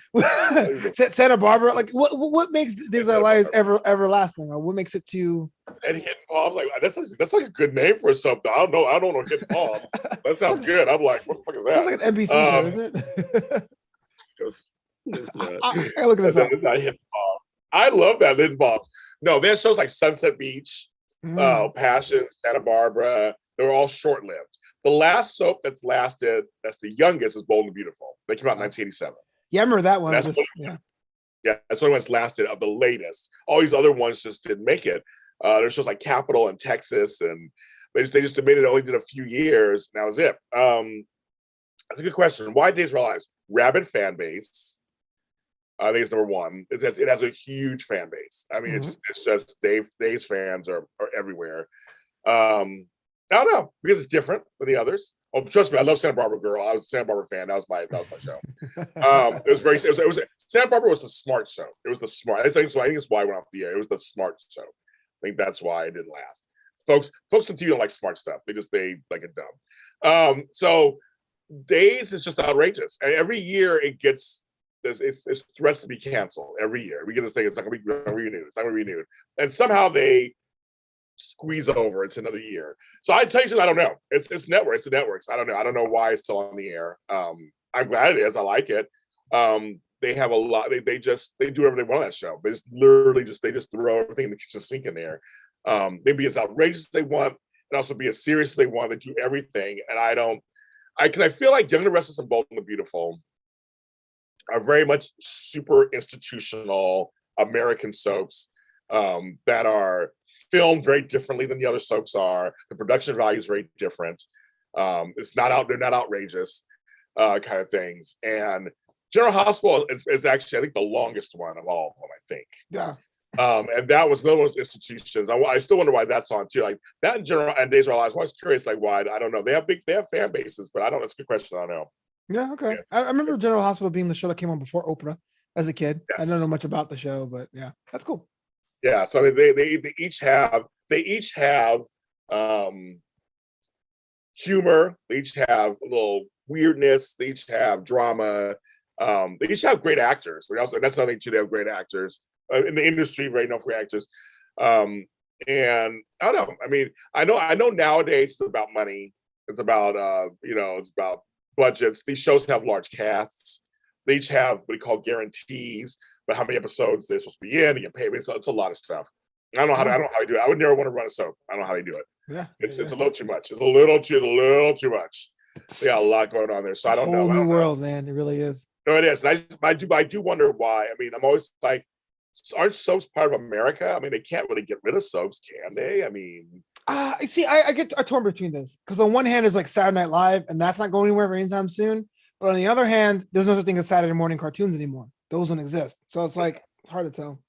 Santa Barbara. Like what makes Days of Our Lives everlasting, or what makes it to? And Hidden Palms, like that's like a good name for a soap. I don't know Hidden Palms. That sounds good. I'm like, what the fuck is that? Sounds like an NBC show, isn't it? I look at this up. It's not Hidden Palms. I love that Hidden Palms. No, there's shows like Sunset Beach, Passion, Santa Barbara. They were all short-lived. The last soap that's lasted, that's the youngest, is Bold and Beautiful. They came out in 1987. Yeah, I remember that one. Yeah, that's one that's lasted of the latest. All these other ones just didn't make it. There's shows like Capital and Texas, and they just admitted it only did a few years, and that was it. That's a good question. Why Days of Our Lives? Rabid fan base. I think it's number one. It has a huge fan base. I mean, it's just Dave's fans are everywhere. I don't know because it's different than the others. Oh, trust me, I love Santa Barbara Girl. I was a Santa Barbara fan. That was my show. It was Santa Barbara was the smart show. It was the smart. I think it's why I went off the air. It was the smart show. I think that's why it didn't last. Folks on TV don't like smart stuff. They like it dumb. So Days is just outrageous. And every year it gets. It's threats to be canceled every year. We get this thing, it's not going to be renewed. It's not going to be renewed. And somehow they squeeze over. It's another year. So I tell you, I don't know. It's network. It's the networks. I don't know. I don't know why it's still on the air. I'm glad it is. I like it. They have a lot. They do whatever they want on that show. They just literally they just throw everything in the kitchen sink in there. They be as outrageous as they want and also be as serious as they want. They do everything. And because I feel like Young and the Restless and Bold and the Beautiful are very much super institutional American soaps that are filmed very differently than the other soaps are. The production value is very different. They're not outrageous kind of things. And General Hospital is actually, I think, the longest one of all of them, I think. Yeah. And that was one of those institutions. I still wonder why that's on too. Like that in General and Days of Our Lives. I was curious, like why. I don't know. They have fan bases, but I don't. That's a good question. I don't know. Yeah, okay. Yeah. I remember General Hospital being the show that came on before Oprah as a kid. Yes. I don't know much about the show, but yeah, that's cool. Yeah, so they each have humor. They each have a little weirdness. They each have drama. They each have great actors. That's another thing too. They have great actors in the industry, very known for actors. And I don't know. I mean, I know nowadays it's about money. It's about it's about budgets. These shows have large casts. They each have what we call guarantees, but how many episodes they're supposed to be in, you get paid. It's a lot of stuff. I don't know how they do it. I would never want to run a soap. I don't know how they do it. Yeah, it's a little too much. It's a little too much. They got a lot going on there, so I don't know. Whole new world, man. It really is. No, it is. And I do wonder why. I mean, I'm always like, aren't soaps part of America? I mean, they can't really get rid of soaps, can they? I mean, see, I get torn between this because on one hand, there's like Saturday Night Live, and that's not going anywhere anytime soon. But on the other hand, there's no such thing as Saturday morning cartoons anymore. Those don't exist. So it's like it's hard to tell.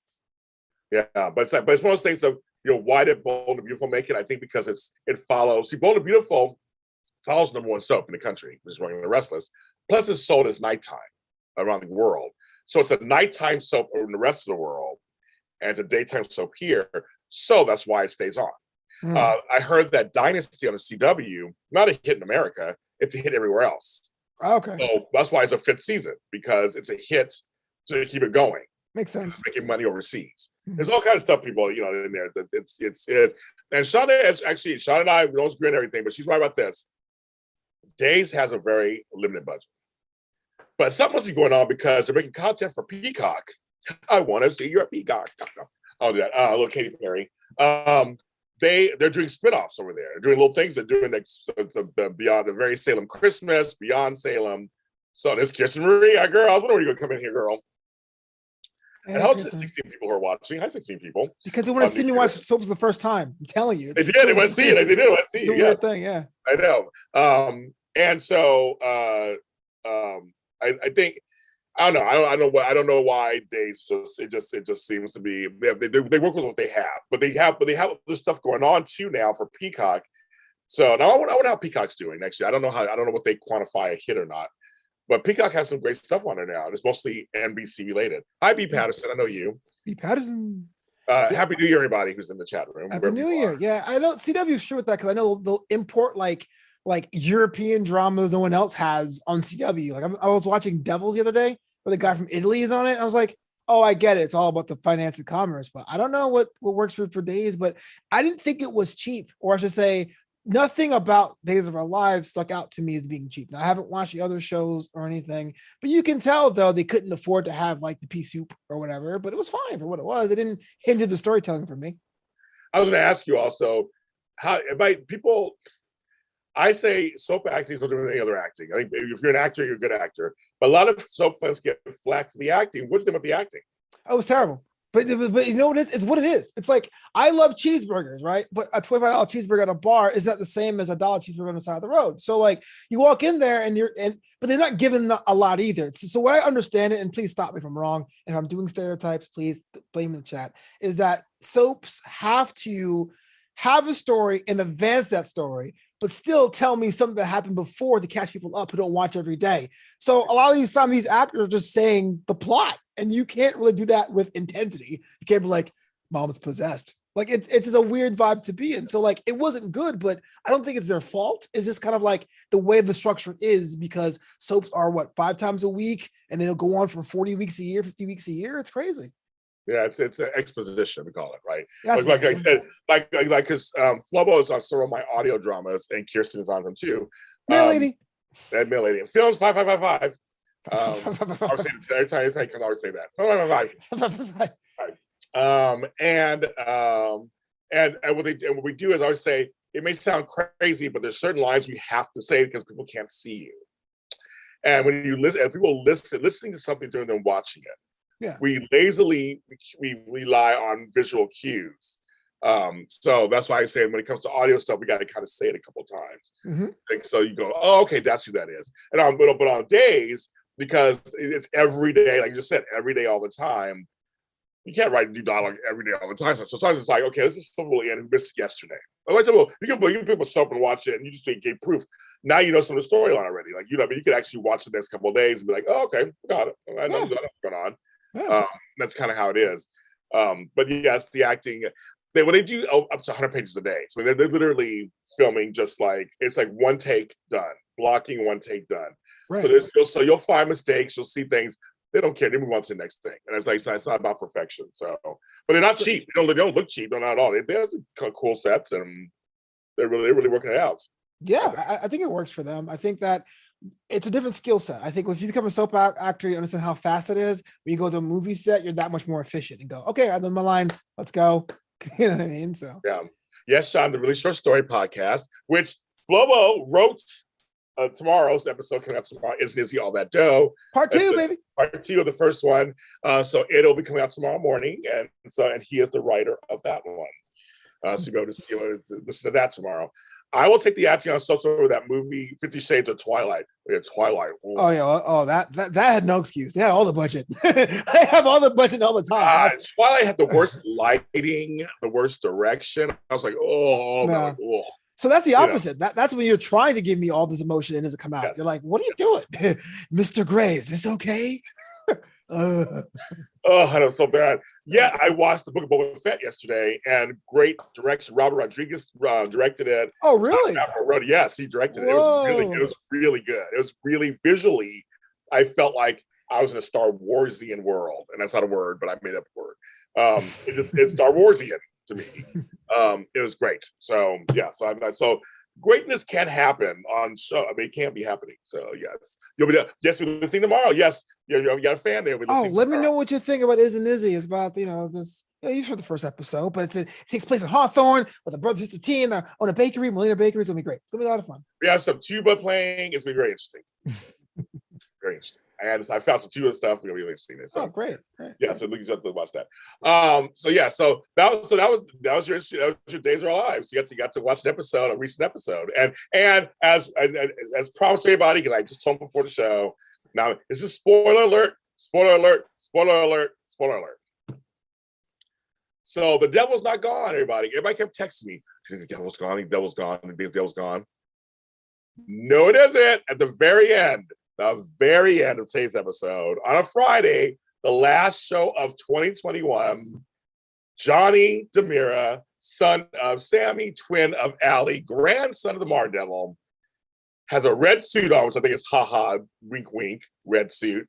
Yeah, but it's one of those things of why did Bold and Beautiful make it? I think because it follows. See, Bold and Beautiful follows number one soap in the country, which is Running the Restless. Plus, it's sold as nighttime around the world. So it's a nighttime soap in the rest of the world, and it's a daytime soap here. So that's why it stays on. I heard that Dynasty on the CW, not a hit in America, it's a hit everywhere else. Okay. So that's why it's a fifth season, because it's a hit to keep it going. Makes sense. Making money overseas. There's all kinds of stuff, people, in there. It's and Shauna and I, we don't agree on everything, but she's right about this. Days has a very limited budget. But something must be going on because they're making content for Peacock. I want to see your Peacock. I'll do that. Little Katy Perry. They're doing spinoffs over there. They're doing little things. They're doing the Beyond the Very Salem Christmas, Beyond Salem. So this Kirsten Marie, girl, I was wondering when you're going to come in here, girl. And how is it 16 people who are watching? Hi, 16 people. Because they want to see me watch soaps the first time. I'm telling you. They did. They want to see it. They did want to see you. Weird thing, yeah. I know. And so I think I don't know. I don't know why Days it just seems to be they work with what they have, but they have other stuff going on too now for Peacock. So now I wonder how Peacock's doing next year. I don't know what they quantify a hit or not. But Peacock has some great stuff on there now. It's mostly NBC related. Hi, B. Patterson. I know you. B. Patterson. Happy New Year, everybody who's in the chat room. Happy New Year. Yeah, I know CW's true with that because I know they'll import like European dramas no one else has on CW. Like I was watching Devils the other day where the guy from Italy is on it. And I was like, oh, I get it. It's all about the finance and commerce. But I don't know what works for Days. But I didn't think it was cheap, or I should say, nothing about Days of Our Lives stuck out to me as being cheap. Now, I haven't watched the other shows or anything, but you can tell, though, they couldn't afford to have like the pea soup or whatever, but it was fine for what it was. It didn't hinder the storytelling for me. I was going to ask you also, I say soap acting is no different than any other acting. I think if you're an actor, you're a good actor. But a lot of soap fans get flack for the acting. What did they with the acting? Oh, it was terrible. But you know what it is? It's what it is. It's like, I love cheeseburgers, right? But a $25 cheeseburger at a bar is not the same as $1 cheeseburger on the side of the road. So like you walk in there but they're not giving a lot either. So what I understand it, and please stop me if I'm wrong, if I'm doing stereotypes, please blame in the chat, is that soaps have to have a story and advance that story, but still tell me something that happened before to catch people up who don't watch every day. So a lot of these times, these actors are just saying the plot, and you can't really do that with intensity. You can't be like, mom's possessed. Like it's a weird vibe to be in. So like, it wasn't good, but I don't think it's their fault. It's just kind of like the way the structure is, because soaps are 5 times a week, and they'll go on for 40 weeks a year, 50 weeks a year. It's crazy. Yeah, it's an exposition, we call it, right? Yes. Like I said, because Flobo is on some of my audio dramas, and Kirsten is on them too. Mail lady. That mail lady. Films 5555. I would say every time I can always say that. 555. And what we do is I always say, it may sound crazy, but there's certain lines we have to say because people can't see you. And when you listen, and people listening to something during them watching it. Yeah. We rely on visual cues. So that's why I say when it comes to audio stuff, we got to kind of say it a couple of times. Mm-hmm. Like, so you go, oh, okay, that's who that is. And but on Days, because it's every day, like you just said, every day, all the time, you can't write new dialogue every day, all the time. So sometimes it's like, okay, this is somebody who missed yesterday. Like, you can pick up soap and watch it, and you just gave proof. Now you know some of the storyline already. Like, you could actually watch the next couple of days and be like, oh, okay, got it. I know what's going on. Yeah. That's kind of how it is. But yes, the acting, when they do up to 100 pages a day, so they're literally filming just like, it's like one take done, blocking, one take done. Right. So you'll find mistakes, you'll see things. They don't care. They move on to the next thing. And it's like, it's not about perfection. So, but they're not cheap. They don't look cheap. They're not at all. They have some cool sets, and they're really working it out. Yeah, I think it works for them. I think that it's a different skill set. I think if you become a soap actor, you understand how fast it is. When you go to a movie set, you're that much more efficient and go, okay, I know my lines. Let's go. You know what I mean? So yeah. Yes, Sean, the Really Short Story podcast, which Flobo wrote. Tomorrow's episode coming out tomorrow is He All That Dough? Part 2, baby. Part 2 of the first one. So it'll be coming out tomorrow morning, and he is the writer of that one. So you go to listen to that tomorrow. I will take the acting on social over that movie, 50 Shades of Twilight. Yeah, Twilight. Ooh. Oh yeah. That had no excuse. They had all the budget. They have all the budget all the time. Twilight had the worst lighting, the worst direction. I was like, oh. No. Like, oh. So that's the opposite. That's when you're trying to give me all this emotion and it doesn't come out. Yes. You're like, what are you doing? Mr. Gray, is this okay? Oh, I know, so bad. Yeah, I watched the Book of Boba Fett yesterday, and great direction. Robert Rodriguez directed it. Oh, really? Yes, he directed it. It was really good. It was really visually. I felt like I was in a Star Warsian world, and that's not a word, but I made up a word. It's Star Warsian to me. It was great. So yeah, so greatness can happen on show. I mean, it can't be happening. So yes, you'll be there. Yes, we're listening tomorrow. Yes, you got a fan there. Let me know what you think about Iz and Izzy. It's about this. You for the first episode, but it takes place in Hawthorne with a brother sister team. They're on a bakery, Marlena Bakery. It's gonna be great. It's gonna be a lot of fun. We have some tuba playing. It's gonna be very interesting. Very interesting. I found some tuba stuff. We're gonna be really interesting. So, great. Yeah, so look to watch that. So that was your Days of Our Lives. You got to watch a recent episode, and as promised to everybody, because I just told them before the show. Now this is spoiler alert. So the devil's not gone, everybody. Everybody kept texting me, the devil's gone, the devil's gone, the devil's gone. No, it isn't. At the very end of today's episode, on a Friday, the last show of 2021, Johnny DeMira, son of Sammy, twin of Allie, grandson of the Mar Devil, has a red suit on, which I think is haha, wink, wink, red suit,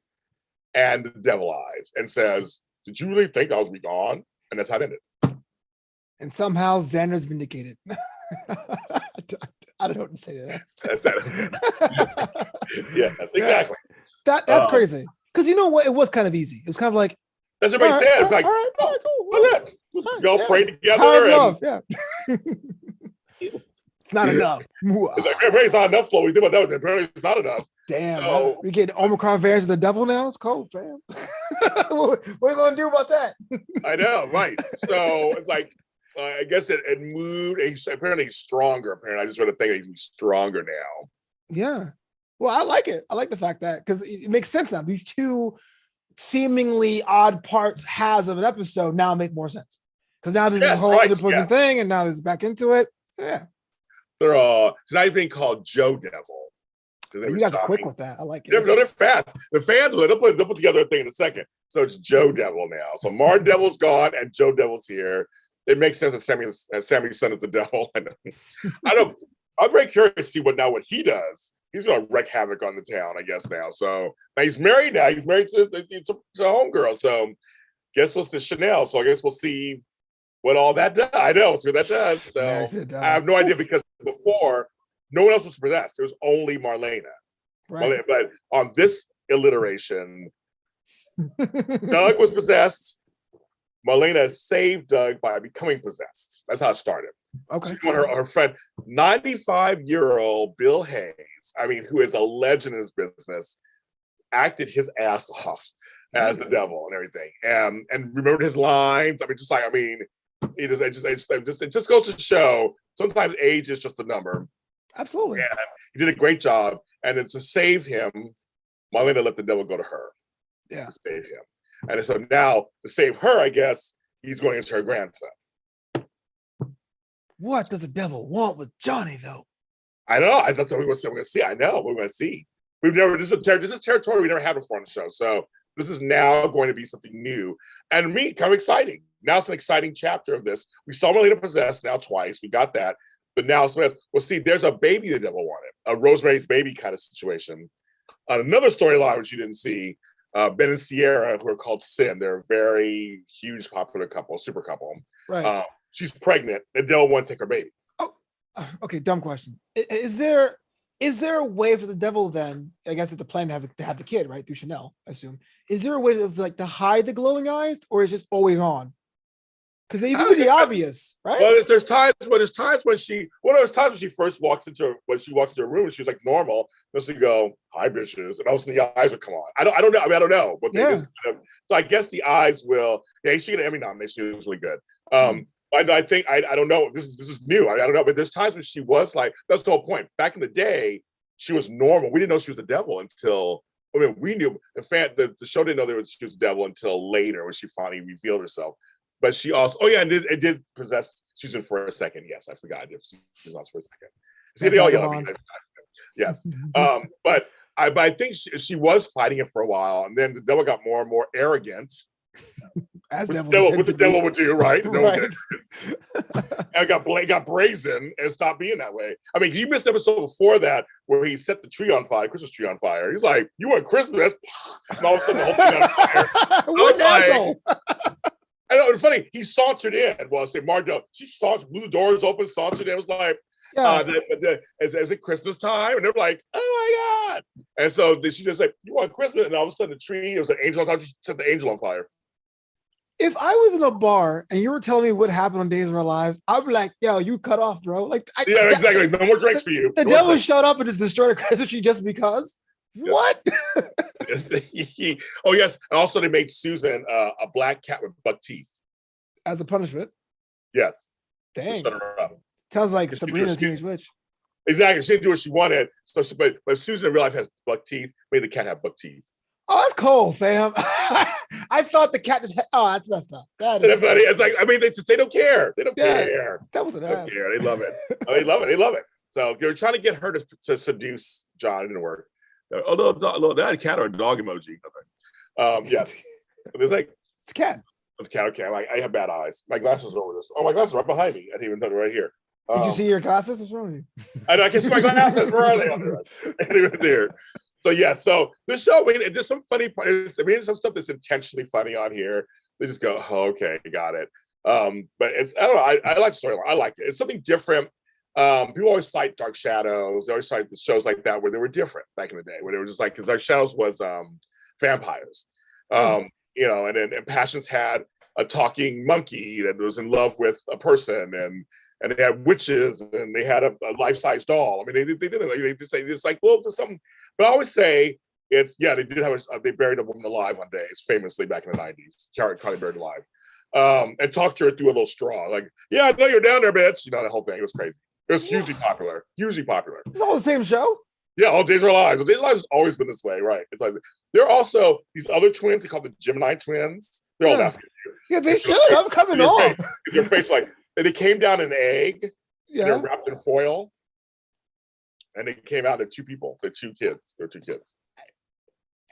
and the devil eyes, and says, "Did you really think I was gone?" And that's how it ended. And somehow Xander's vindicated. I don't know what to say to that. That's that. Yeah, exactly. That's crazy. Because you know what? It was kind of easy. It was kind of like, that's what everybody said. It's like, all right, cool. Look, y'all pray together. Power of love, yeah. It's not enough. It's like, apparently it's not enough, Flo. We did what that was. Apparently it's not enough. Damn, so, we get Omicron variants of the devil now. It's cold, fam. What are you gonna do about that? I know, right? So it's like, I guess it moved. Apparently he's stronger. Apparently, I just read a thing that he's stronger now. Yeah. Well, I like it. I like the fact that, because it makes sense now. These two seemingly odd parts of an episode now make more sense. Because now there's a whole independent thing, and now there's back into it. Yeah. They're all, so now he's being called Joe Devil. You guys are quick with that. I like it. They're fast. The fans, they'll put together a thing in a second. So it's Joe Devil now. So Mar Devil's gone and Joe Devil's here. It makes sense that Sammy's son is the devil. I'm very curious to see what he does. He's going to wreak havoc on the town, I guess, now. So now he's married now. He's married to a homegirl. So guess what's the Chanel. So I guess we'll see what all that does. I know, see what that does. So I have no idea, because before, no one else was possessed. There was only Marlena. Right. But on this alliteration, Doug was possessed. Marlena saved Doug by becoming possessed. That's how it started. Okay. Her friend, 95-year-old Bill Hayes, who is a legend in his business, acted his ass off as the devil and everything, and remembered his lines. It just goes to show sometimes age is just a number. Absolutely. And he did a great job. And then to save him, Marlena let the devil go to her. Yeah. To save him. And so now, to save her, I guess, he's going into her grandson. What does the devil want with Johnny, though? I know. That's what we're going to see. I know. We're going to see. This is territory we never had before on the show. So this is now going to be something new. And kind of exciting. Now it's an exciting chapter of this. We saw Marlena possessed now twice. We got that. But now, we'll see, there's a baby the devil wanted. A Rosemary's Baby kind of situation. On another storyline, which you didn't see, Ben and Sierra, who are called Sin, they're a very huge, popular couple, super couple. Right. She's pregnant, and Devil won't take her baby. Oh, okay. Dumb question. Is there a way for the devil then? I guess it's the plan to have the kid, right? Through Chanel, I assume. Is there a way to hide the glowing eyes, or is it just always on? Because they would be obvious, right? Well, there's times when she first walks into a room and she's like normal. Then she go, "Hi, bitches," and all of a sudden the eyes would come on. I don't know. I mean, I don't know, but they just kind of. So I guess the eyes will. Yeah, she got an Emmy nomination. It was really good. I think I don't know. This is new. I don't know, but there's times when she was like, that's the whole point. Back in the day, she was normal. We didn't know she was the devil until. I mean, we knew. In fact, the show didn't know she was the devil until later when she finally revealed herself. But she also, it did possess Susan for a second. Yes, I forgot. She was on for a second. See, they all yell at me. Yes. But I think she was fighting it for a while, and then the devil got more and more arrogant. As what the devil would do, right? Right. And got brazen and stopped being that way. I mean, you missed the episode before that where he set the tree on fire, Christmas tree on fire. He's like, "You want Christmas?" And all of a sudden, the whole thing on fire. What an asshole! I know, it's funny. He sauntered in. Well, I say Margot. She sauntered, blew the doors open, sauntered in. It was like, is it Christmas time? And they're like, "Oh my God!" And so she just like, "You want Christmas?" And all of a sudden, the tree, it was an angel on top. She set the angel on fire. If I was in a bar and you were telling me what happened on Days of Our Lives, I'd be like, "Yo, you cut off, bro." Like, exactly. No more drinks for you. The devil showed up and just destroyed a Christmas tree just because. Yeah. What? Oh yes. And also, they made Susan a black cat with buck teeth as a punishment. Yes. Dang. Sounds like Sabrina the Teenage Witch. Exactly. She didn't do what she wanted. So, but Susan in real life has buck teeth. Made the cat have buck teeth. Oh, that's cold, fam. I thought the cat just. That's messed up. That's funny. It's like, I mean, they don't care. They don't care. That was an ass. They love it. They love it. They love it. So they were trying to get her to seduce John. It didn't work. Oh, little that cat or a dog emoji. Yes. It's like it's a cat. It's a cat. Okay. I have bad eyes. My glasses are over this. Oh, my glasses are right behind me. I didn't even know they're right here. Did you see your glasses? What's wrong with you? I can see my glasses. Where are they? They're there. So yeah. So this show, I mean, there's some funny parts. I mean, there's some stuff that's intentionally funny on here. They just go, "Oh, okay, got it." But it's, I don't know. I like the storyline. I like it. It's something different. People always cite Dark Shadows. They always cite the shows like that where they were different back in the day, where they were just like, because Dark Shadows was vampires, and then Passions had a talking monkey that was in love with a person, and they had witches, and they had a life-size doll. I mean, they did it. They say it's like, well, there's something. But I always say they did have they buried a woman alive one day. It's famously back in the 90s. Carly buried alive, and talked to her through a little straw. Like, "Yeah, I know you're down there, bitch." That whole thing. It was crazy. It was hugely popular. It's all the same show? Yeah, all Days of Our Lives. Days of Our Lives has always been this way, right? It's like there are also these other twins. They call the Gemini twins. They're all laughing at you. Yeah, they should. I'm coming off. Their face like they came down in an egg. Yeah. They're wrapped in foil. And they came out at two people. They're two kids.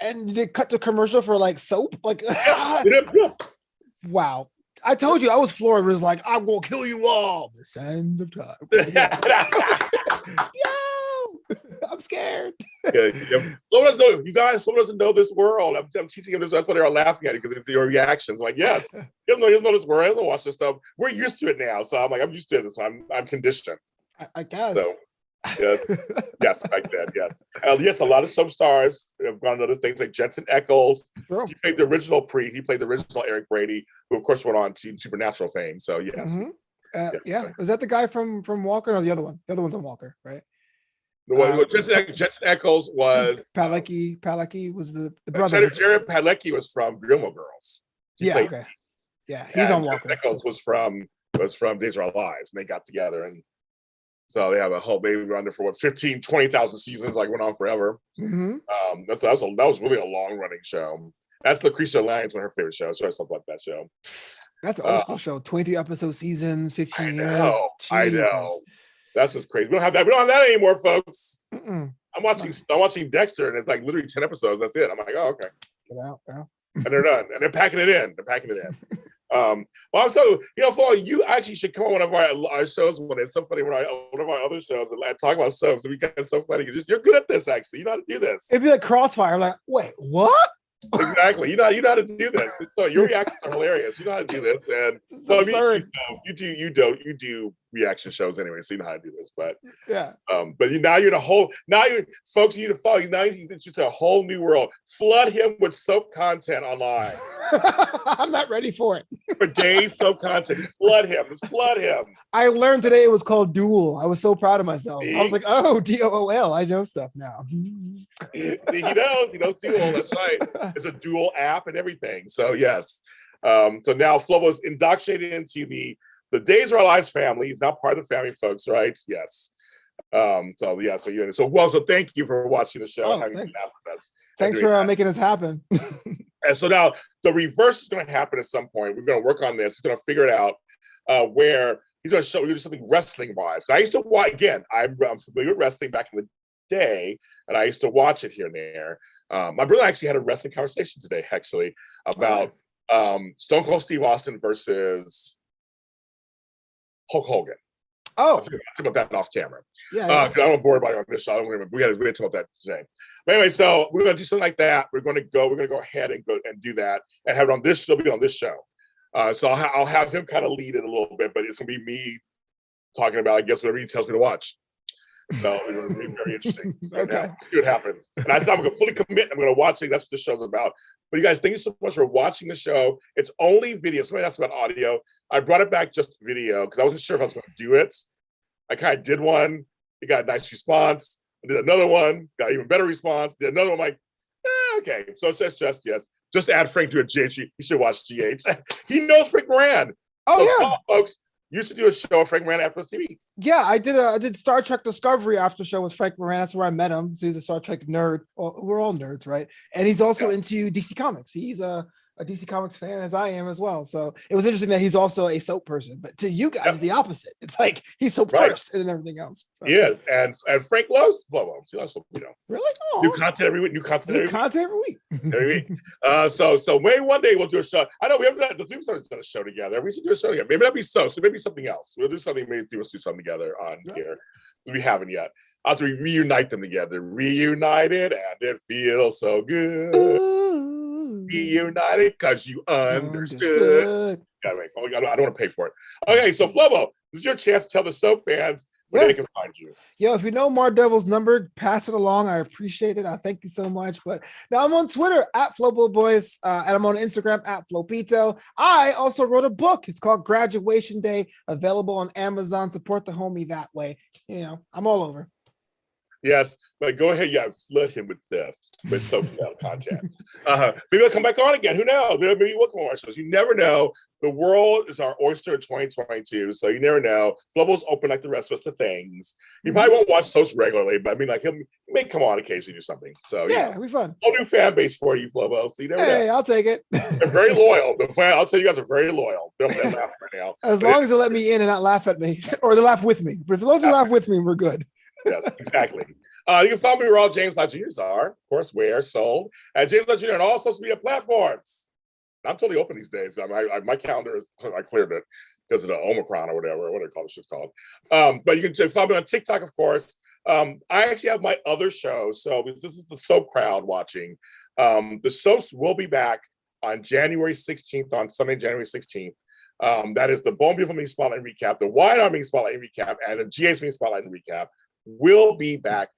And they cut the commercial for like soap? Like yeah. Wow. I told you I was floored. It was like, "I'm gonna kill you all." The sands of time. Yo, I'm scared. Flo doesn't know, you guys. Flo doesn't know this world. I'm teaching him this. That's why they're all laughing at it, because it's your reactions. Like, yes, he doesn't know this world. He doesn't watch this stuff. We're used to it now. So I'm like, I'm used to it. So I'm conditioned. I guess. So, yes, like that. Yes, yes. A lot of soap stars have gone to other things like Jensen Ackles. Sure. He played the original Eric Brady, who of course went on to Supernatural fame. So yes. Mm-hmm. Yeah. Is that the guy from Walker or the other one? The other one's on Walker, right? Jensen Ackles was Palecki was the brother. Jared Palecki was from Gilmore Girls. He's on Walker. Jensen Ackles was from Days of Our Lives, and they got together, and so they have a whole baby under for 15, 20,000 seasons, like went on forever. Mm-hmm. That was really a long running show. That's Lucretia Lyons, one of her favorite shows. So I still like that show. That's an old school show. 22 episode seasons, 15 years. I know. That's just crazy. We don't have that anymore, folks. Mm-mm. I'm watching Dexter, and it's like literally 10 episodes. That's it. I'm like, oh, okay. Get out, bro. And they're done. And they're packing it in. Well, so Flo, you actually should come on one of our shows. When it's so funny, one of our other shows and talk about soaps. Because it's so funny. You're good at this. Actually, you know how to do this. It'd be like Crossfire. I'm like, wait, what? Exactly. You know how to do this. So your reactions are hilarious. You know how to do this, and It's well, absurd. you do reaction shows anyway, so you know how to do this. But Yeah. But now you're in a whole. Now you folks, you need to follow. Now he's into a whole new world. Flood him with soap content online. I'm not ready for it. For days, soap content. Just flood him. I learned today it was called Duel. I was so proud of myself. See? I was like, oh, DOOL. I know stuff now. See, he knows Duel. That's right. It's a Duel app and everything. So yes. So now Flobo's indoctrinated into the Days of Our Lives family. He's now part of the family, folks, right? Yes. So thank you for watching the show and having been out with us. Thanks for making this happen. And so now the reverse is going to happen at some point. We're going to work on this. He's going to figure it out where he's going to show you something wrestling wise. So I used to watch, again, I'm familiar with wrestling back in the day, and I used to watch it here and there. My brother actually had a wrestling conversation today, actually, about Stone Cold Steve Austin versus Hulk Hogan. Oh, I'll talk about that off camera. Yeah. I don't bore everybody on this show. I don't remember. We had to talk about that today. But anyway, so we're gonna do something like that. We're gonna go ahead and go and do that and have it on this. It'll be on this show. So I'll have him kind of lead it a little bit, but it's gonna be me talking about, I guess, whatever he tells me to watch. So it'll be very interesting. So Okay. now, see what happens. And I'm gonna fully commit. I'm gonna watch it. That's what the show's about. But you guys, thank you so much for watching the show. It's only video. Somebody asked about audio. I brought it back just video because I wasn't sure if I was going to do it. I kind of did one. It got a nice response. I did another one. Got even better response. Did another one. I'm like, okay. So it's just add Frank to a GH. You should watch GH. He knows Frank Moran. Oh, yeah. Folks, used to do a show with Frank Moran after TV. Yeah, I did Star Trek Discovery after show with Frank Moran. That's where I met him. So he's a Star Trek nerd. Well, we're all nerds, right? And he's also into DC Comics. He's a DC Comics fan, as I am as well. So it was interesting that he's also a soap person. But to you guys, the opposite. It's like he's soap first and then everything else. So. He is. And Frank loves Flobo. He loves Flobo, Really? Oh. New content every week. Every week. Every week. So maybe one day we'll do a show. I know we haven't done the three done a show together. We should do a show together. Maybe that'll be so maybe something else. We'll do something. Maybe we'll do something together on here. We haven't yet. I'll have to reunite them together. Reunited, and it feels so good. Ooh. Reunited because you understood. I don't want to pay for it. Okay, so Flobo, this is your chance to tell the soap fans where they can find you. Yo, if you know Mar Devil's number, pass it along. I appreciate it. I thank you so much. But now I'm on Twitter at Flobo Boyce, and I'm on Instagram at Flopito. I also wrote a book. It's called Graduation Day, available on Amazon. Support the homie that way. I'm all over. Yes, but go ahead. Yeah, flood him with soap content. Maybe he'll come back on again. Who knows? Maybe we'll come on our shows. You never know. The world is our oyster in 2022, so you never know. Flobo's open like the rest of us to things. He probably won't watch soaps regularly, but I mean, like he may come on occasionally do something. So yeah, it'll be fun. Whole new fan base for you, Flobo. So you never know. I'll take it. They're very loyal. I'll tell you guys are very loyal. They're laughing right now. As long as they let me in and not laugh at me, or they laugh with me. But if they don't laugh with me, we're good. Yes, exactly. You can follow me where all James Lott Jr.'s are, of course, where sold at James Lott Jr. on all social media platforms. I'm totally open these days. My calendar I cleared it because of the Omicron or whatever they call this shit's called. But you can follow me on TikTok, of course. I actually have my other show. So this is the soap crowd watching. The soaps will be back on January 16th, on Sunday, January 16th. That is the Bone Beautiful Mini Spotlight and Recap, the Wide Arm Mini Spotlight and Recap, and the GH Mini Spotlight and Recap will be back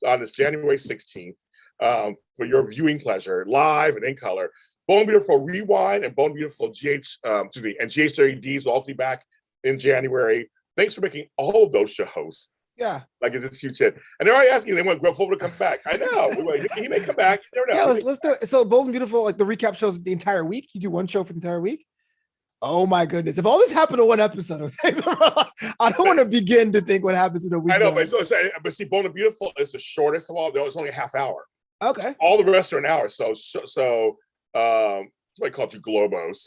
on this January 16th for your viewing pleasure, live and in color. Bone Beautiful Rewind and Bone Beautiful and GH30Ds will also be back in January. Thanks for making all of those shows. Yeah. Like it's huge hit. And they're already asking, they want Flobo to come back. I know. He may come back. You never know. Yeah, let's do it. So Bold and Beautiful, like the recap shows the entire week. You do one show for the entire week. Oh my goodness. If all this happened in one episode, I don't want to begin to think what happens in a week. I know, but see, Bone and Beautiful is the shortest of all. It's only a half hour. Okay. All the rest are an hour. So somebody called you Globos.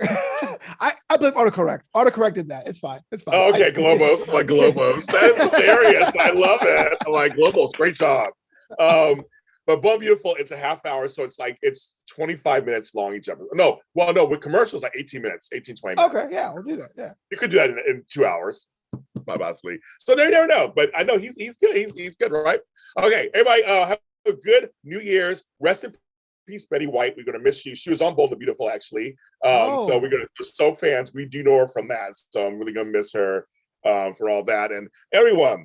I blame autocorrect. Autocorrect did that. It's fine. Oh, okay, Globos. I'm like Globos. That is hilarious. I love it. I'm like Globos. Great job. But Bold and Beautiful, it's a half hour, so it's 25 minutes long each episode. No, with commercials, like 18 minutes, 18, 20 minutes. Okay, yeah, we'll do that. Yeah. You could do that in 2 hours, possibly. So they never know. But I know he's good. He's good, right? Okay, everybody, have a good New Year's. Rest in peace, Betty White. We're gonna miss you. She was on Bold and Beautiful, actually. So we're gonna soap fans. We do know her from that. So I'm really gonna miss her for all that. And everyone,